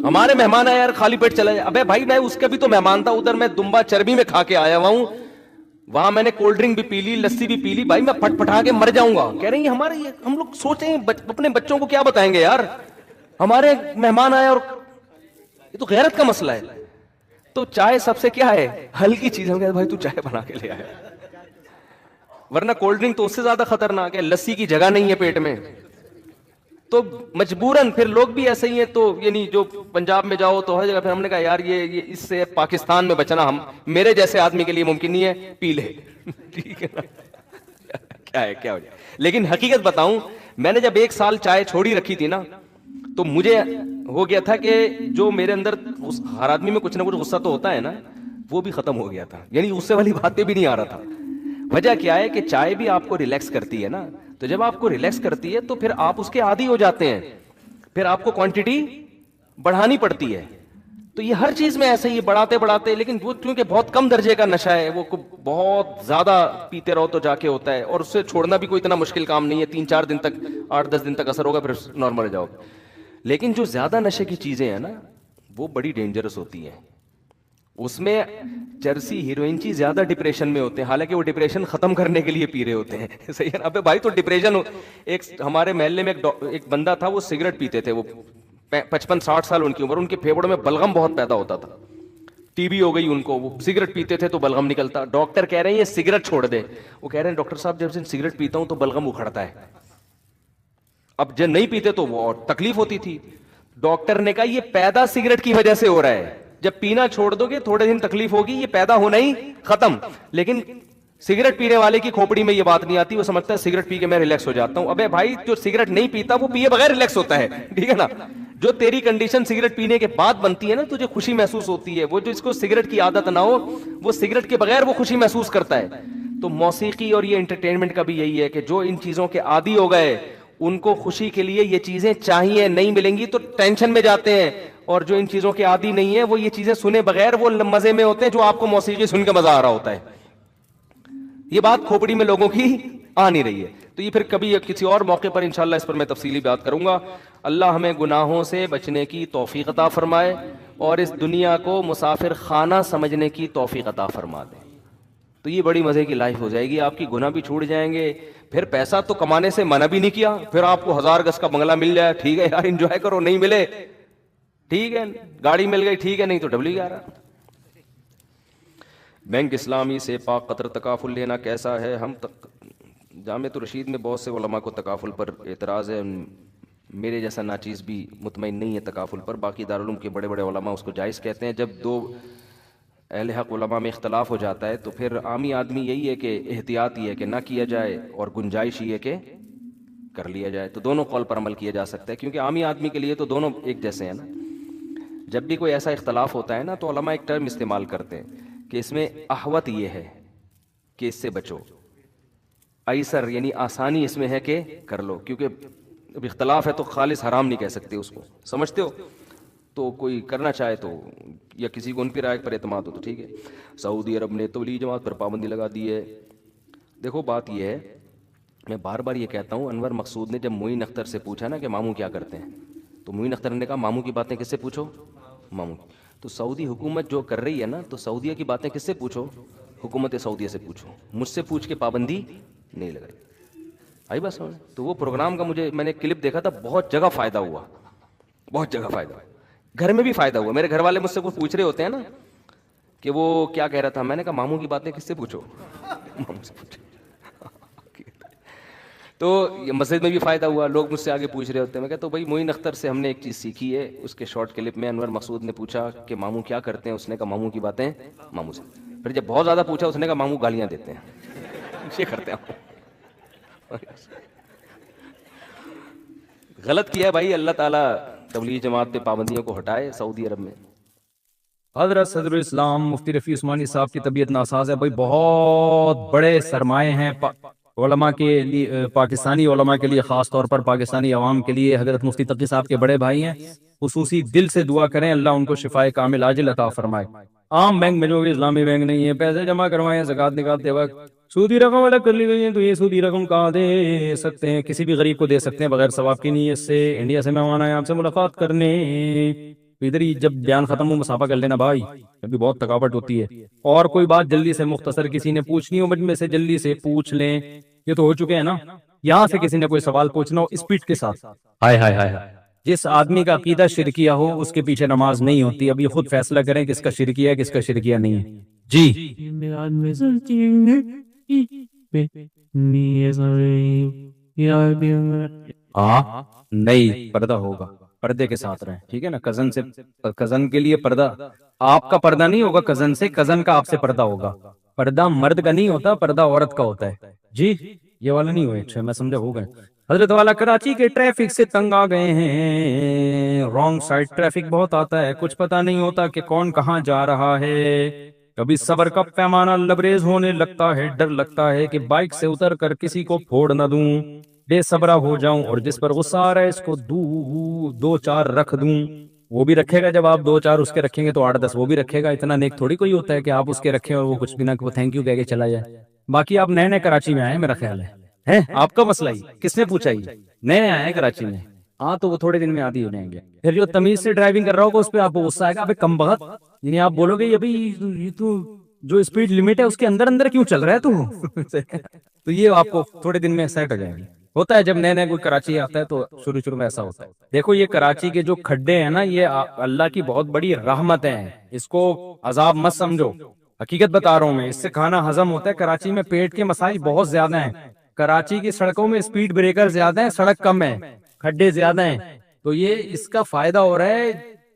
ہمارے مہمان آیا یار خالی پیٹ چلا جائے. ابے بھائی میں اس کا بھی تو مہمان تھا, ادھر میں دمبا چربی میں کھا کے آیا ہوا ہوں, وہاں میں نے کولڈ ڈرنک بھی پی لی, لسی بھی پی لی, بھائی میں پھٹ پٹا کے مر جاؤں گا. کہہ رہے ہیں ہمارے, ہم لوگ سوچیں اپنے بچوں کو کیا بتائیں گے یار, ہمارے مہمان آئے, اور یہ تو غیرت کا مسئلہ ہے. تو چائے سب سے کیا ہے, ہلکی چیز. ہم کہتے بھائی تو چائے بنا کے لے آیا, ورنہ کولڈ ڈرنک تو اس سے زیادہ خطرناک ہے, لسی کی جگہ نہیں ہے پیٹ میں. تو مجبوراً پھر لوگ بھی ایسے ہی ہیں. تو یعنی جو پنجاب میں جاؤ تو ہر جگہ, پھر ہم نے کہا یار یہ اس سے پاکستان میں بچنا ہم میرے جیسے آدمی کے لیے ممکن نہیں ہے, پی لے. ٹھیک ہے نا, کیا ہو جائے. لیکن حقیقت بتاؤں, میں نے جب 1 سال چائے چھوڑی رکھی تھی نا, تو مجھے ہو گیا تھا کہ جو میرے اندر ہر آدمی میں کچھ نہ کچھ غصہ تو ہوتا ہے نا، وہ بھی ختم ہو گیا تھا، یعنی غصے والی باتیں بھی نہیں آ رہا تھا۔ وجہ کیا ہے کہ چائے بھی آپ کو ریلیکس کرتی ہے نا، تو جب آپ کو ریلیکس کرتی ہے تو پھر آپ اس کے عادی ہو جاتے ہیں، پھر آپ کو کوانٹٹی بڑھانی پڑتی ہے۔ تو یہ ہر چیز میں ایسے ہی بڑھاتے بڑھاتے، لیکن وہ کیونکہ بہت کم درجے کا نشہ ہے، وہ بہت زیادہ پیتے رہو تو جا کے ہوتا ہے، اور اس سے چھوڑنا بھی کوئی اتنا مشکل کام نہیں ہے، 3-4 دن تک، 8-10 دن تک اثر ہوگا، پھر نارمل ہو جاؤ گے۔ لیکن جو زیادہ نشے کی چیزیں ہیں نا، وہ بڑی ڈینجرس ہوتی ہیں۔ اس میں چرسی ہیروئن زیادہ ڈپریشن میں ہوتے ہیں، حالانکہ وہ ڈپریشن ختم کرنے کے لیے پی رہے ہوتے ہیں۔ صحیح ہے نا؟ ابے بھائی تو ڈپریشن ایک ہمارے محلے میں ایک بندہ تھا، وہ سگریٹ پیتے تھے، وہ 55-60 سال ان کی عمر، ان کے پھیپڑوں میں بلغم بہت پیدا ہوتا تھا، ٹی بی ہو گئی ان کو، وہ سگریٹ پیتے تھے تو بلغم نکلتا۔ ڈاکٹر کہہ رہے ہیں یہ سگریٹ چھوڑ دے، وہ کہہ رہے ہیں ڈاکٹر صاحب جب سے سگریٹ پیتا ہوں تو بلغم اکھڑتا ہے۔ اب جب نہیں پیتے تو وہ اور تکلیف ہوتی تھی۔ ڈاکٹر نے کہا یہ پیدا سگریٹ کی وجہ سے ہو رہا ہے، جب پینا چھوڑ دو گے تھوڑے دن تکلیف ہوگی، یہ پیدا ہونا ہی ختم۔ لیکن سگریٹ پینے والے کی کھوپڑی میں یہ بات نہیں آتی، وہ سمجھتا ہے سگریٹ پی کے میں ریلیکس ہو جاتا ہوں۔ ابے بھائی جو سگریٹ نہیں پیتا وہ پیے بغیر ریلیکس ہوتا ہے، ٹھیک ہے نا؟ جو تیری کنڈیشن سگریٹ پینے کے بعد بنتی ہے نا، تجھے خوشی محسوس ہوتی ہے، وہ جو اس کو سگریٹ کی عادت نہ ہو، وہ سگریٹ کے بغیر وہ خوشی محسوس کرتا ہے۔ تو موسیقی اور یہ انٹرٹینمنٹ کا بھی یہی ہے کہ جو ان چیزوں کے عادی ہو گئے، ان کو خوشی کے لیے یہ چیزیں چاہیے، نہیں ملیں گی تو ٹینشن میں جاتے ہیں، اور جو ان چیزوں کے عادی نہیں ہیں وہ یہ چیزیں سنے بغیر وہ مزے میں ہوتے ہیں، جو آپ کو موسیقی سن کے مزہ آ رہا ہوتا ہے۔ یہ بات کھوپڑی میں لوگوں کی آ نہیں رہی ہے۔ تو یہ پھر کبھی کسی اور موقع پر انشاءاللہ اس پر میں تفصیلی بات کروں گا۔ اللہ ہمیں گناہوں سے بچنے کی توفیق عطا فرمائے، اور اس دنیا کو مسافر خانہ سمجھنے کی توفیق عطا فرما دے۔ تو یہ بڑی مزے کی لائف ہو جائے گی، آپ کی گناہ بھی چھوٹ جائیں گے، پھر پیسہ تو کمانے سے منع بھی نہیں کیا، پھر آپ کو 1000 گز کا بنگلہ مل جائے، ٹھیک ہے یار انجوائے کرو، نہیں ملے ٹھیک ہے، گاڑی مل گئی ٹھیک ہے، نہیں تو ڈبلی گیا رہا۔ بینک اسلامی سے پاک قطر تکافل لینا کیسا ہے؟ ہم جامعۃ الرشید میں بہت سے علماء کو تکافل پر اعتراض ہے، میرے جیسا ناچیز بھی مطمئن نہیں ہے تکافل پر، باقی دارالعلوم کے بڑے بڑے علماء اس کو جائز کہتے ہیں۔ جب دو اہل حق علماء میں اختلاف ہو جاتا ہے تو پھر عامی آدمی یہی ہے کہ احتیاط یہ ہے کہ نہ کیا جائے، اور گنجائش یہ ہے کہ کر لیا جائے۔ تو دونوں قول پر عمل کیا جا سکتا ہے، کیونکہ عامی آدمی کے لیے تو دونوں ایک جیسے ہیں نا۔ جب بھی کوئی ایسا اختلاف ہوتا ہے نا تو علماء ایک ٹرم استعمال کرتے ہیں کہ اس میں احوط یہ ہے کہ اس سے بچو، ایسر یعنی آسانی اس میں ہے کہ کر لو، کیونکہ اب اختلاف ہے تو خالص حرام نہیں کہہ سکتے اس کو، سمجھتے ہو؟ تو کوئی کرنا چاہے تو، یا کسی کو ان کی رائے پر اعتماد ہو تو ٹھیک ہے۔ سعودی عرب نے تبلیغ جماعت پر پابندی لگا دی ہے۔ دیکھو بات یہ ہے، میں بار بار یہ کہتا ہوں، انور مقصود نے جب معین اختر سے پوچھا نا کہ ماموں کیا کرتے ہیں، تو معین اختر نے کہا ماموں کی باتیں کس سے پوچھو؟ ماموں۔ تو سعودی حکومت جو کر رہی ہے نا، تو سعودیہ کی باتیں کس سے پوچھو؟ حکومت سعودیہ سے پوچھو، مجھ سے پوچھ کے پابندی نہیں لگائی۔ آئی بس سمجھ؟ تو وہ پروگرام کا میں نے کلپ دیکھا تھا، بہت جگہ فائدہ ہوا، بہت جگہ فائدہ ہوا، گھر میں بھی فائدہ ہوا۔ میرے گھر والے مجھ سے کچھ پوچھ رہے ہوتے ہیں نا کہ وہ کیا کہہ رہا تھا، میں نے کہا ماموں کی باتیں کس سے پوچھو؟ ماموں سے پوچھو۔ تو یہ مسجد میں بھی فائدہ ہوا، لوگ مجھ سے آگے پوچھ رہے ہوتے ہیں۔ میں کہتا ہوں بھائی معین اختر سے ہم نے ایک چیز سیکھی ہے، اس کے شارٹ کلپ میں انور مقصود نے پوچھا کہ ماموں کیا کرتے ہیں، اس نے کہا ماموں کی باتیں ماموں سے۔ پھر جب بہت زیادہ پوچھا اس نے کہا ماموں گالیاں دیتے ہیں، یہ کرتے ہیں۔ غلط کیا ہے بھائی، اللہ تعالیٰ تبلیغ جماعت پہ پابندیوں کو ہٹائے سعودی عرب میں۔ حضرت صدر اسلام مفتی رفیع عثمانی صاحب کی طبیعت ناساز ہے بھائی، بہت بڑے سرمائے ہیں علماء کے لیے، پاکستانی علماء کے لیے، خاص طور پر پاکستانی عوام کے لیے۔ حضرت مفتی تقی صاحب کے بڑے بھائی ہیں، خصوصی دل سے دعا کریں اللہ ان کو شفائے کامل عاجل عطا فرمائے۔ عام بینک میں جو کہ اسلامی بینک نہیں ہے، پیسے جمع کروائیں زکوٰۃ نکالتے وقت سودی رقم الگ کر لی گئی ہے، تو یہ سودی رقم کہاں دے سکتے ہیں؟ کسی بھی غریب کو دے سکتے ہیں بغیر ثواب کی نیت سے۔ انڈیا سے مہمان آئے آپ سے ملاقات کرنے، ادھر ہی جب بیان ختم ہو مسافہ کر لینا بھائی، کیونکہ بہت تھکاوٹ ہوتی ہے۔ اور کوئی بات جلدی سے مختصر کسی نے پوچھنی ہو مجھ میں سے جلدی سے پوچھ لیں، یہ تو ہو چکے ہیں نا۔ یہاں سے کسی نے کوئی سوال پوچھنا ہو اسپیڈ کے ساتھ۔ ہائے ہائے ہائے، جس آدمی کا عقیدہ شرکیہ ہو اس کے پیچھے نماز نہیں ہوتی۔ اب یہ خود فیصلہ کریں کس کا شرکیہ ہے کس کا شرکیہ نہیں ہے۔ جی ہاں نہیں، پردہ ہوگا، پردے کے ساتھ رہیں، ٹھیک ہے نا۔ کزن سے، کزن کے لیے پردہ، آپ کا پردہ نہیں ہوگا کزن سے، کزن کا آپ سے پردہ ہوگا۔ پردہ مرد کا نہیں ہوتا، پردہ عورت کا ہوتا ہے۔ جی یہ والا نہیں ہوئے، اچھا میں سمجھا ہو گئے۔ حضرت والا کراچی کے ٹریفک سے تنگ آ گئے ہیں، رانگ سائڈ ٹریفک بہت آتا ہے، کچھ پتہ نہیں ہوتا کہ کون کہاں جا رہا ہے، کبھی صبر کا پیمانہ لبریز ہونے لگتا ہے، ڈر لگتا ہے کہ بائک سے اتر کر کسی کو پھوڑ نہ دوں، بے صبرا ہو جاؤں اور جس پر غصہ آ رہا ہے اس کو دو چار رکھ دوں۔ وہ بھی رکھے گا، جب آپ 2-4 اس کے رکھیں گے تو 8-10 وہ بھی رکھے گا، اتنا نیک تھوڑی کوئی ہوتا ہے کہ آپ اس کے رکھیں اور وہ کچھ بھی نہ وہ تھینک یو کہہ کے چلا جائے۔ باقی آپ نئے نئے کراچی میں آئے میرا خیال ہے آپ کا مسئلہ ہی کس نے پوچھا، ہی نئے آئے ہیں کراچی میں، ہاں تو وہ تھوڑے دن میں عادی ہو جائیں گے۔ پھر جو تمیز سے ڈرائیونگ کر رہا ہوگا اس پہ آپ کو غصہ آئے گا، ابے کم بخت، یعنی آپ بولو گے ابھی یہ تو جو اسپیڈ لمٹ ہے اس کے اندر اندر کیوں چل رہا ہے تو یہ آپ کو تھوڑے دن میں سیٹ ہو جائیں گے۔ ہوتا ہے جب نئے نئے کوئی کراچی آتا ہے تو شروع میں ایسا ہوتا ہے۔ دیکھو یہ کراچی کے جو کھڈے ہیں نا، یہ اللہ کی بہت بڑی رحمت ہیں، اس کو عذاب مت سمجھو، حقیقت بتا رہا ہوں میں، اس سے کھانا ہضم ہوتا ہے۔ کراچی میں پیٹ کے مسائل بہت زیادہ ہیں، کراچی کی سڑکوں میں اسپیڈ بریکر زیادہ ہیں، سڑک کم ہے، کھڈے زیادہ ہیں، تو یہ اس کا فائدہ ہو رہا ہے،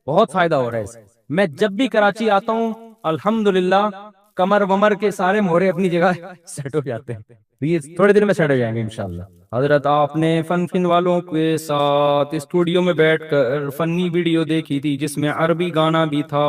بہت فائدہ ہو رہا ہے اس سے۔ میں جب بھی کراچی آتا ہوں الحمدللہ کمر ومر کے سارے مورے اپنی جگہ سیٹ ہو جاتے ہیں، یہ تھوڑے دن میں سیٹ ہو جائیں گے انشاءاللہ۔ حضرت آپ نے فن والوں کے ساتھ اسٹوڈیو میں بیٹھ کر فنی ویڈیو دیکھی تھی جس میں عربی گانا بھی تھا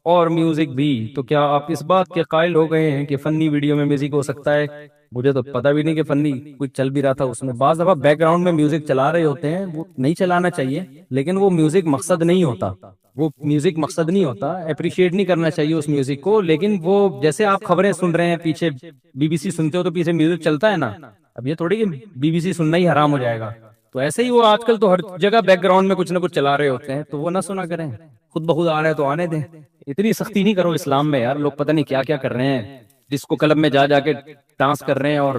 اور میوزک بھی، تو کیا آپ اس بات کے قائل ہو گئے ہیں کہ فنی ویڈیو میں میوزک ہو سکتا ہے؟ مجھے تو پتہ بھی نہیں کہ فنی کچھ چل بھی رہا تھا اس میں، بعض دفعہ بیک گراؤنڈ میں میوزک چلا رہے ہوتے ہیں، وہ نہیں چلانا چاہیے، لیکن وہ میوزک مقصد نہیں ہوتا، وہ میوزک مقصد نہیں ہوتا، اپریشیٹ نہیں کرنا چاہیے اس میوزک کو، لیکن وہ جیسے آپ خبریں سن رہے ہیں پیچھے BBC سنتے ہو تو پیچھے میوزک چلتا ہے نا، اب یہ تھوڑی کہ BBC سننا ہی حرام ہو جائے گا، تو ایسے ہی وہ آج کل تو ہر جگہ بیک گراؤنڈ میں کچھ نہ کچھ چلا رہے ہوتے ہیں، تو وہ نہ سنا کریں، خود بخود آ رہے ہیں تو آنے دیں، اتنی سختی نہیں کرو اسلام میں یار، لوگ پتہ نہیں کیا کیا کر رہے ہیں، ڈسکو کلب میں جا کے ڈانس کر رہے ہیں اور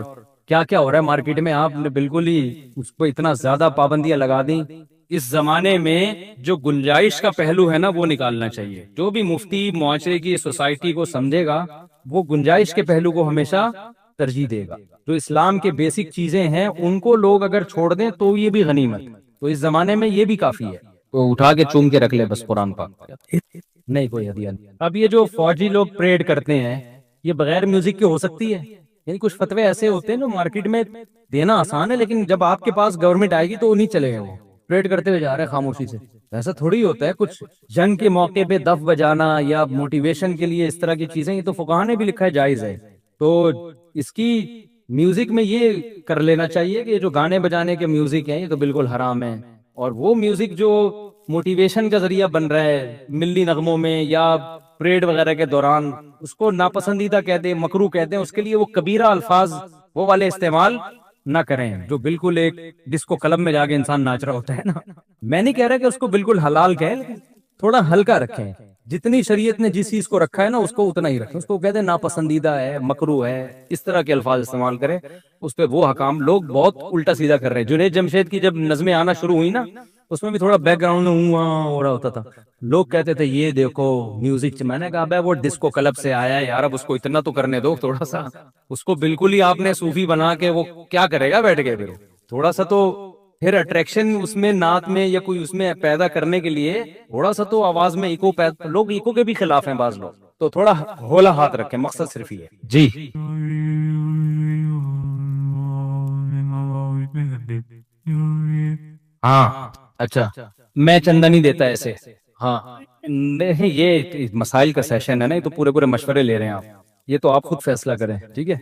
کیا کیا ہو رہا ہے مارکیٹ میں، آپ نے بالکل ہی اس کو اتنا زیادہ پابندیاں لگا دیں۔ اس زمانے میں جو گنجائش کا پہلو ہے نا وہ نکالنا چاہیے، جو بھی مفتی معاشرے کی سوسائٹی کو سمجھے گا وہ گنجائش کے پہلو کو ہمیشہ ترجیح دے گا، جو اسلام کے بیسک چیزیں ہیں ان کو لوگ اگر چھوڑ دیں تو یہ بھی غنیمت، تو اس زمانے میں یہ بھی کافی ہے، تو اٹھا کے چوم کے رکھ لے بس قرآن پاک، نہیں کوئی ہدیہ نہیں۔ اب یہ جو فوجی لوگ پریڈ کرتے ہیں یہ بغیر میوزک کے ہو سکتی ہے؟ یعنی کچھ فتوے ایسے ہوتے ہیں جو مارکیٹ میں دینا آسان ہے، لیکن جب آپ کے پاس گورنمنٹ آئے گی تو وہ نہیں چلے گا، وہ پریڈ کرتے ہوئے جا رہے ہیں خاموشی سے، ایسا تھوڑی ہوتا ہے۔ کچھ جنگ کے موقع پہ دف بجانا یا موٹیویشن کے لیے اس طرح کی چیزیں، یہ تو فقہاء نے بھی لکھا ہے جائز ہے، تو اس کی میوزک میں یہ کر لینا چاہیے کہ جو گانے بجانے کے میوزک ہیں یہ تو بالکل حرام ہے، اور وہ میوزک جو موٹیویشن کا ذریعہ بن رہا ہے ملی نغموں میں یا پریڈ وغیرہ کے دوران، اس کو ناپسندیدہ کہتے ہیں، مکروہ کہتے ہیں، اس کے لیے وہ کبیرہ الفاظ وہ والے استعمال نہ کریں جو بالکل ایک ڈسکو کلب میں جا کے انسان ناچ رہا ہوتا ہے نا۔ میں نہیں کہہ رہا کہ اس کو بالکل حلال کہیں، لیکن تھوڑا ہلکا رکھیں، جتنی شریعت نے جس چیز کو رکھا ہے نا اس کو اتنا ہی رکھیں، اس کو کہتے ہیں ناپسندیدہ ہے، مکروہ ہے، اس طرح کے الفاظ استعمال کریں، اس پہ وہ حکام لوگ بہت الٹا سیدھا کر رہے ہیں۔ جنید جمشید کی جب نظمیں آنا شروع ہوئی نا اس میں بھی تھوڑا بیک گراؤنڈ میں ہو رہا ہوتا تھا، لوگ کہتے تھے یہ دیکھو میوزک، میں نے کہا بھائی وہ ڈسکو کلب سے آیا ہے یار، اب اس کو اتنا تو کرنے دو تھوڑا سا، اس کو بالکل ہی آپ نے صوفی بنا کے وہ کیا کرے گا بیٹھ کے، پھر تھوڑا سا تو پھر اٹریکشن اس میں نعت میں یا کوئی اس میں پیدا کرنے کے لیے تھوڑا سا تو آواز میں ایکو پیدا، لوگ ایکو کے بھی خلاف ہیں بعض لوگ، تو تھوڑا ہولا ہاتھ رکھیں، مقصد صرف یہ ہے جی۔ ہاں اچھا میں چندہ نہیں دیتا ایسے، ہاں نہیں یہ مسائل کا سیشن ہے نا، یہ تو پورے مشورے لے رہے ہیں آپ، یہ تو آپ خود فیصلہ کریں، ٹھیک ہے۔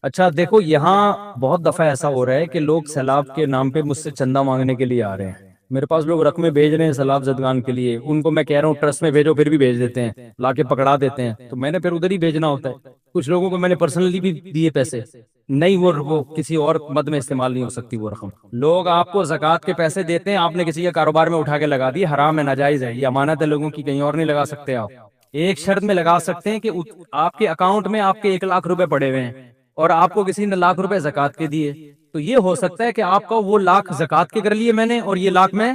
اچھا دیکھو یہاں بہت دفعہ ایسا ہو رہا ہے کہ لوگ سیلاب کے نام پہ مجھ سے چندہ مانگنے کے لیے آ رہے ہیں، میرے پاس لوگ رقمیں بھیج رہے ہیں سیلاب زدگان کے لیے، ان کو میں کہہ رہا ہوں ٹرسٹ میں بھیجو، پھر بھی بھیج دیتے ہیں، لا کے پکڑا دیتے ہیں، تو میں نے پھر ادھر ہی بھیجنا ہوتا ہے۔ کچھ لوگوں کو میں نے پرسنلی بھی دیے پیسے، نہیں وہ کسی اور مد میں استعمال نہیں ہو سکتی وہ رقم۔ لوگ آپ کو زکوٰۃ کے پیسے دیتے ہیں، آپ نے کسی کے کاروبار میں اٹھا کے لگا دی، حرام ہے، ناجائز ہے، یہ امانت ہے لوگوں کی، کہیں اور نہیں لگا سکتے آپ۔ ایک شرط میں لگا سکتے ہیں کہ آپ کے اکاؤنٹ میں آپ کے 1 لاکھ روپے پڑے ہوئے ہیں اور آپ کو کسی نے 1 لاکھ روپے زکوٰۃ کے دیے، تو یہ ہو سکتا ہے کہ آپ کا وہ 1 لاکھ زکوٰۃ کے کر لیے میں نے اور یہ 1 لاکھ میں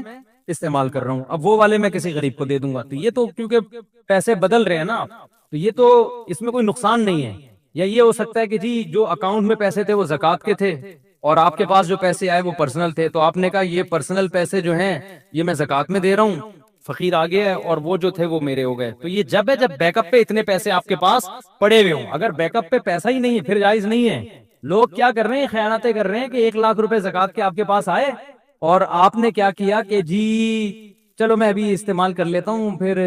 استعمال کر رہا ہوں، اب وہ والے میں کسی غریب کو دے دوں گا، تو یہ تو کیونکہ پیسے بدل رہے ہیں نا، تو یہ تو اس میں کوئی نقصان نہیں ہے۔ یا یہ ہو سکتا ہے کہ جی جو اکاؤنٹ میں پیسے تھے وہ زکوٰۃ کے تھے اور آپ کے پاس جو پیسے آئے وہ پرسنل تھے، تو آپ نے کہا یہ پرسنل پیسے جو ہیں یہ میں زکوٰۃ میں دے رہا ہوں، فقیر آ گیا ہے اور وہ جو تھے وہ میرے ہو گئے، تو یہ جب ہے جب بیک اپ پہ اتنے پیسے آپ کے پاس پڑے ہوئے ہوں، اگر بیک اپ پہ پیسہ ہی نہیں ہے پھر جائز نہیں ہے، لوگ کیا کر رہے ہیں, خیانتیں کر رہے ہیں کہ 1 لاکھ روپے زکوٰۃ کے آپ کے پاس آئے اور آپ نے کیا کیا کہ جی چلو میں ابھی استعمال کر لیتا ہوں, پھر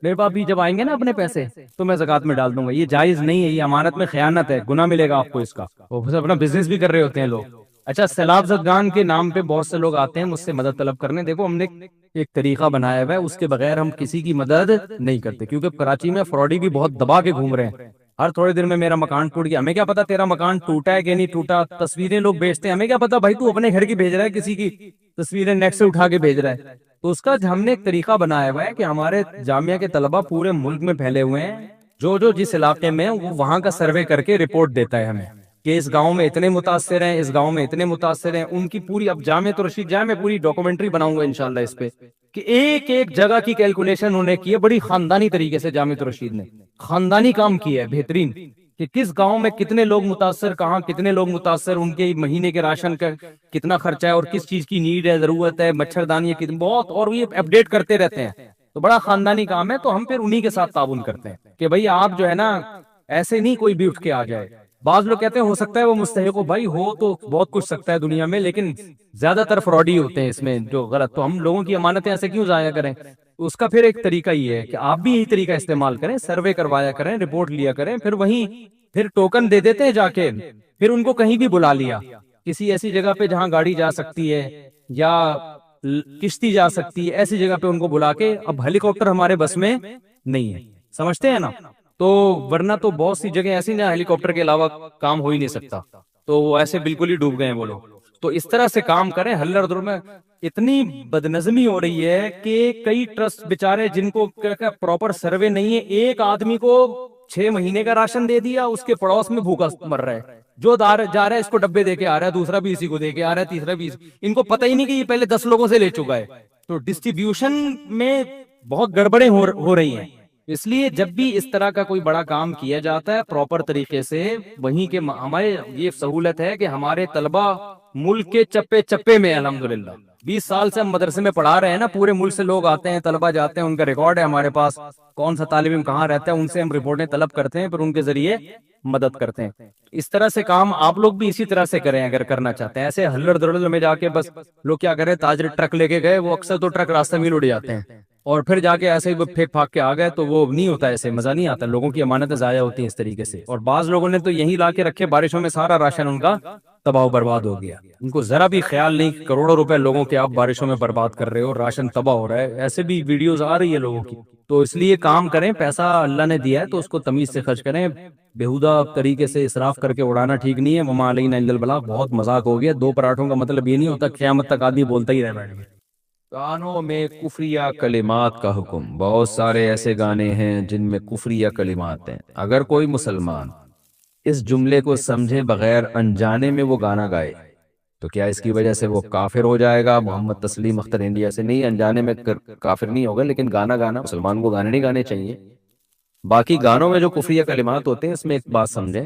میرے پاس بھی جب آئیں گے نا اپنے پیسے تو میں زکوٰۃ میں ڈال دوں گا. یہ جائز نہیں ہے, یہ امانت میں خیانت ہے, گناہ ملے گا آپ کو اس کا. وہ اپنا بزنس بھی کر رہے ہوتے ہیں لوگ. اچھا, سیلاب زدگان کے نام پہ بہت سے لوگ آتے ہیں مجھ سے مدد طلب کرنے. دیکھو ہم نے ایک طریقہ بنایا ہوا ہے, اس کے بغیر ہم کسی کی مدد نہیں کرتے, کیونکہ کراچی میں فراڈی بھی بہت دبا کے گھوم رہے ہیں. ہر تھوڑے دن میں میرا مکان ٹوٹ گیا, ہمیں کیا پتا تیرا مکان ٹوٹا ہے کہ نہیں ٹوٹا. تصویریں لوگ بیچتے ہیں, ہمیں کیا پتا بھائی تو اپنے گھر کی بھیج رہا ہے, کسی کی تصویریں نیٹ سے اٹھا کے بھیج رہا ہے. تو اس کا ہم نے ایک طریقہ بنایا ہوا ہے کہ ہمارے جامعہ کے طلبہ پورے ملک میں پھیلے ہوئے ہیں, جو جس علاقے میں وہ وہاں کا سروے کر کے رپورٹ دیتا ہے ہمیں کہ اس گاؤں میں اتنے متاثر ہیں, اس گاؤں میں اتنے متاثر ہیں. ان کی پوری, اب جامعہ رشید جائے, میں پوری ڈاکومنٹری بناؤں گا انشاءاللہ اس پہ, کہ ایک ایک جگہ کی کیلکولیشن انہوں نے کی ہے بڑی خاندانی طریقے سے. جامعہ رشید نے خاندانی کام کیا ہے بہترین, کہ کس گاؤں میں کتنے لوگ متاثر, کہاں کتنے لوگ متاثر, ان کے مہینے کے راشن کا کتنا خرچہ ہے اور کس چیز کی نیڈ ہے, ضرورت ہے, مچھردانی ہے کتنی, بہت, اور یہ اپڈیٹ کرتے رہتے ہیں. تو بڑا خاندانی کام ہے. تو ہم پھر انہی کے ساتھ تعاون کرتے ہیں کہ بھئی آپ جو ہے نا ایسے نہیں کوئی بھی اٹھ کے آ جائے. بعض لوگ کہتے ہیں ہو سکتا ہے وہ مستحق ہو, بھائی ہو تو بہت کچھ سکتا ہے دنیا میں, لیکن زیادہ تر فراڈی ہوتے ہیں اس میں جو غلط. تو ہم لوگوں کی امانتیں ایسے کیوں ضائع کریں؟ اس کا پھر ایک طریقہ یہ ہے کہ آپ بھی یہی طریقہ استعمال کریں, سروے کروایا کریں, رپورٹ لیا کریں, پھر ٹوکن دے دیتے ہیں جا کے, پھر ان کو کہیں بھی بلا لیا کسی ایسی جگہ پہ جہاں گاڑی جا سکتی ہے یا کشتی جا سکتی ہے, ایسی جگہ پہ ان کو بلا کے. اب ہیلی کاپٹر ہمارے بس میں نہیں ہے, سمجھتے ہیں نا, تو ورنہ تو بہت سی جگہ ایسی نا ہیلی کاپٹر کے علاوہ کام ہو ہی نہیں سکتا, تو وہ ایسے بالکل ہی ڈوب گئے ہیں وہ لوگ. تو اس طرح سے کام کریں. ہلر در میں اتنی بدنظمی ہو رہی ہے کہ کئی ٹرسٹ بیچارے جن کو پراپر سروے نہیں ہے, ایک آدمی کو 6 مہینے کا راشن دے دیا, اس کے پڑوس میں بھوکا مر رہا ہے, جو جا رہا ہے اس کو ڈبے دے کے آ رہا ہے, دوسرا بھی اسی کو دے کے آ رہا ہے, تیسرا بھی ان کو پتہ ہی نہیں کہ یہ پہلے 10 لوگوں سے لے چکا ہے. تو ڈسٹریبیوشن میں بہت گڑبڑیں ہو رہی ہیں. اس لیے جب بھی اس طرح کا کوئی بڑا کام کیا جاتا ہے پراپر طریقے سے, وہیں کے ہمارے یہ سہولت ہے کہ ہمارے طلبہ ملک کے چپے چپے میں الحمدللہ 20 سال سے ہم مدرسے میں پڑھا رہے ہیں نا, پورے ملک سے لوگ آتے ہیں, طلبہ جاتے ہیں, ان کا ریکارڈ ہے ہمارے پاس, کون سا طالب علم کہاں رہتا ہے, ان سے ہم رپورٹیں طلب کرتے ہیں, پھر ان کے ذریعے مدد کرتے ہیں. اس طرح سے کام آپ لوگ بھی اسی طرح سے کریں اگر کرنا چاہتے ہیں. ایسے ہلڑ دھڑل میں جا کے بس لوگ کیا کریں, تاجر ٹرک لے کے گئے, وہ اکثر تو ٹرک راستہ میں اڑ جاتے ہیں, اور پھر جا کے ایسے ہی پھینک پھاک کے آ گئے, تو وہ نہیں ہوتا, ایسے مزہ نہیں آتا, لوگوں کی امانتیں ضائع ہوتی ہیں اس طریقے سے. اور بعض لوگوں نے تو یہیں لا کے رکھے, بارشوں میں سارا راشن ان کا تباہ و برباد ہو گیا. ان کو ذرا بھی خیال نہیں, کروڑوں روپے لوگوں کے آپ بارشوں میں برباد کر رہے ہو, راشن تباہ ہو رہا ہے. ایسے بھی ویڈیوز آ رہی ہے لوگوں کی. تو اس لیے کام کریں, پیسہ اللہ نے دیا ہے تو اس کو تمیز سے خرچ کریں, بےہودہ طریقے سے اسراف کر کے اڑانا ٹھیک نہیں ہے. وما علینا الا البلاغ, بہت مذاق ہو گیا. 2 پراٹھوں کا مطلب یہ نہیں ہوتا قیامت تک آدمی بولتا ہی رہے. گانوں میں کفریہ کلمات کا حکم. بہت سارے ایسے گانے ہیں جن میں کفریہ کلمات ہیں. اگر کوئی مسلمان اس جملے کو سمجھے بغیر انجانے میں وہ گانا گائے تو کیا اس کی وجہ سے وہ کافر ہو جائے گا؟ محمد تسلیم اختر انڈیا سے. نہیں, انجانے میں کافر نہیں ہوگا, لیکن گانا مسلمان کو گانے نہیں گانے چاہیے. باقی گانوں میں جو کفریہ کلمات ہوتے ہیں, اس میں ایک بات سمجھیں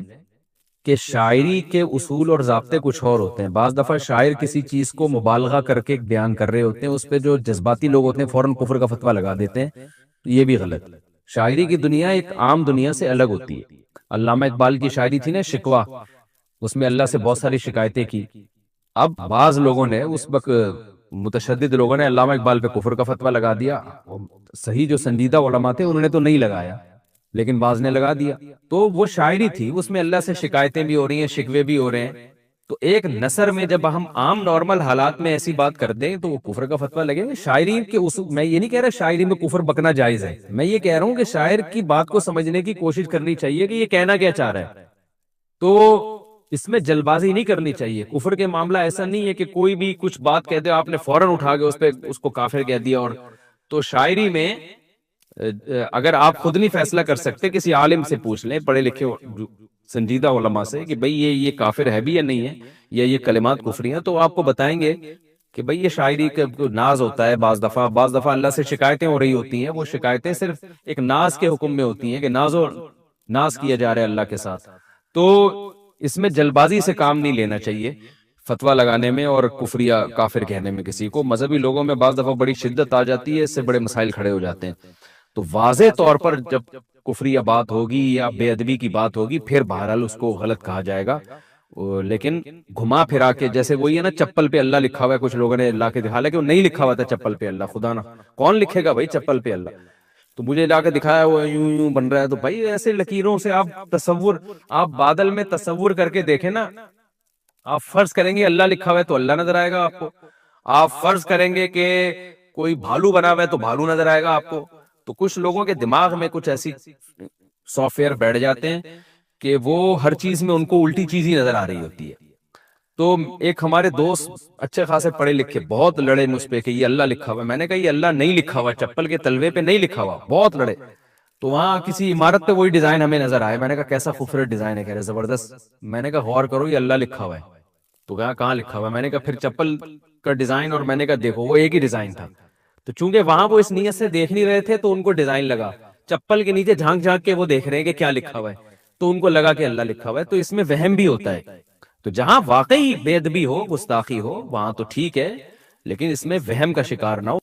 کہ شاعری کے اصول اور ضابطے کچھ اور ہوتے ہیں. بعض دفعہ شاعر کسی چیز کو مبالغہ کر کے بیان کر رہے ہوتے ہیں, اس پہ جو جذباتی لوگ ہوتے ہیں فوراً کفر کا فتویٰ لگا دیتے ہیں. یہ بھی غلط. شاعری کی دنیا ایک عام دنیا سے الگ ہوتی ہے. علامہ اقبال کی شاعری تھی نا شکوہ, اس میں اللہ سے بہت ساری شکایتیں کی. اب بعض لوگوں نے اس وقت متشدد لوگوں نے علامہ اقبال پہ کفر کا فتویٰ لگا دیا. صحیح جو سنجیدہ علماء تھے انہوں نے تو نہیں لگایا, لیکن بعض نے لگا دیا. تو وہ شاعری تھی, اس میں اللہ سے شکایتیں بھی ہو رہی ہیں, شکوے بھی ہو رہے ہیں. تو ایک نثر میں جب ہم عام نارمل حالات میں ایسی بات کر دیں تو وہ کفر کا فتویٰ لگے. شاعری کے اصول, میں یہ نہیں کہہ رہا شاعری میں کفر بکنا جائز ہے, میں یہ کہہ رہا ہوں کہ شاعر کی بات کو سمجھنے کی کوشش کرنی چاہیے کہ یہ کہنا کیا چاہ رہا ہے. تو اس میں جلد بازی نہیں کرنی چاہیے. کفر کے معاملہ ایسا نہیں ہے کہ کوئی بھی کچھ بات کہتے ہو آپ نے فوراً اٹھا کے اس کو کافر کہہ دیا. اور تو شاعری میں اگر آپ خود نہیں فیصلہ کر سکتے, کسی عالم سے پوچھ لیں, پڑھے لکھے سنجیدہ علماء سے, کہ بھئی یہ کافر ہے بھی یا نہیں ہے, یا یہ کلمات کفری ہیں, تو آپ کو بتائیں گے کہ بھئی یہ شاعری کا ناز ہوتا ہے. بعض دفعہ اللہ سے شکایتیں ہو رہی ہوتی ہیں, وہ شکایتیں صرف ایک ناز کے حکم میں ہوتی ہیں کہ ناز کیا جا رہا ہے اللہ کے ساتھ. تو اس میں جلد بازی سے کام نہیں لینا چاہیے فتویٰ لگانے میں اور کفریہ کافر کہنے میں کسی کو. مذہبی لوگوں میں بعض دفعہ بڑی شدت آ جاتی ہے, اس سے بڑے مسائل کھڑے ہو جاتے ہیں. تو واضح طور پر جب کفریہ بات ہوگی یا بے ادبی کی بات ہوگی پھر بہرحال اس کو غلط کہا جائے گا. لیکن گھما پھرا کے جیسے وہی ہے نا چپل پہ اللہ لکھا ہوا ہے, کچھ لوگوں نے لا کے دکھا لیا کہ وہ نہیں لکھا ہوا تھا چپل پہ اللہ, خدا نا کون لکھے گا بھائی چپل پہ اللہ, تو مجھے لا کے دکھایا وہ یوں یوں بن رہا ہے. تو بھائی ایسے لکیروں سے آپ تصور, آپ بادل میں تصور کر کے دیکھیں نا, آپ فرض کریں گے اللہ لکھا ہوا ہے تو اللہ نظر آئے گا آپ کو, آپ فرض کریں گے کہ کوئی بھالو بنا ہوا ہے تو بھالو نظر آئے گا آپ کو. تو کچھ لوگوں کے دماغ میں کچھ ایسی سافٹ ویئر بیٹھ جاتے ہیں کہ وہ ہر چیز میں ان کو الٹی چیز ہی نظر آ رہی ہوتی ہے. تو ایک ہمارے دوست اچھے خاصے پڑھے لکھے بہت لڑے مجھ پہ کہ یہ اللہ لکھا ہوا ہے. میں نے کہا یہ اللہ نہیں لکھا ہوا, چپل کے تلوے پہ نہیں لکھا ہوا, بہت لڑے. تو وہاں کسی عمارت پہ وہی ڈیزائن ہمیں نظر آیا, میں نے کہا کیسا خوبصورت ڈیزائن ہے, کہہ رہے زبردست. میں نے کہا غور کرو یہ اللہ لکھا ہوا ہے. تو کہا کہاں لکھا ہوا ہے, میں نے کہا پھر چپل کا ڈیزائن, اور میں نے کہا دیکھو وہ ایک ہی ڈیزائن تھا. تو چونکہ وہاں وہ اس نیت سے دیکھ نہیں رہے تھے تو ان کو ڈیزائن لگا, چپل کے نیچے جھانک جھانک کے وہ دیکھ رہے ہیں کہ کیا لکھا ہوا ہے, تو ان کو لگا کہ اللہ لکھا ہوا ہے. تو اس میں وہم بھی ہوتا ہے. تو جہاں واقعی بے ادبی ہو, گستاخی ہو, وہاں تو ٹھیک ہے, لیکن اس میں وہم کا شکار نہ ہو.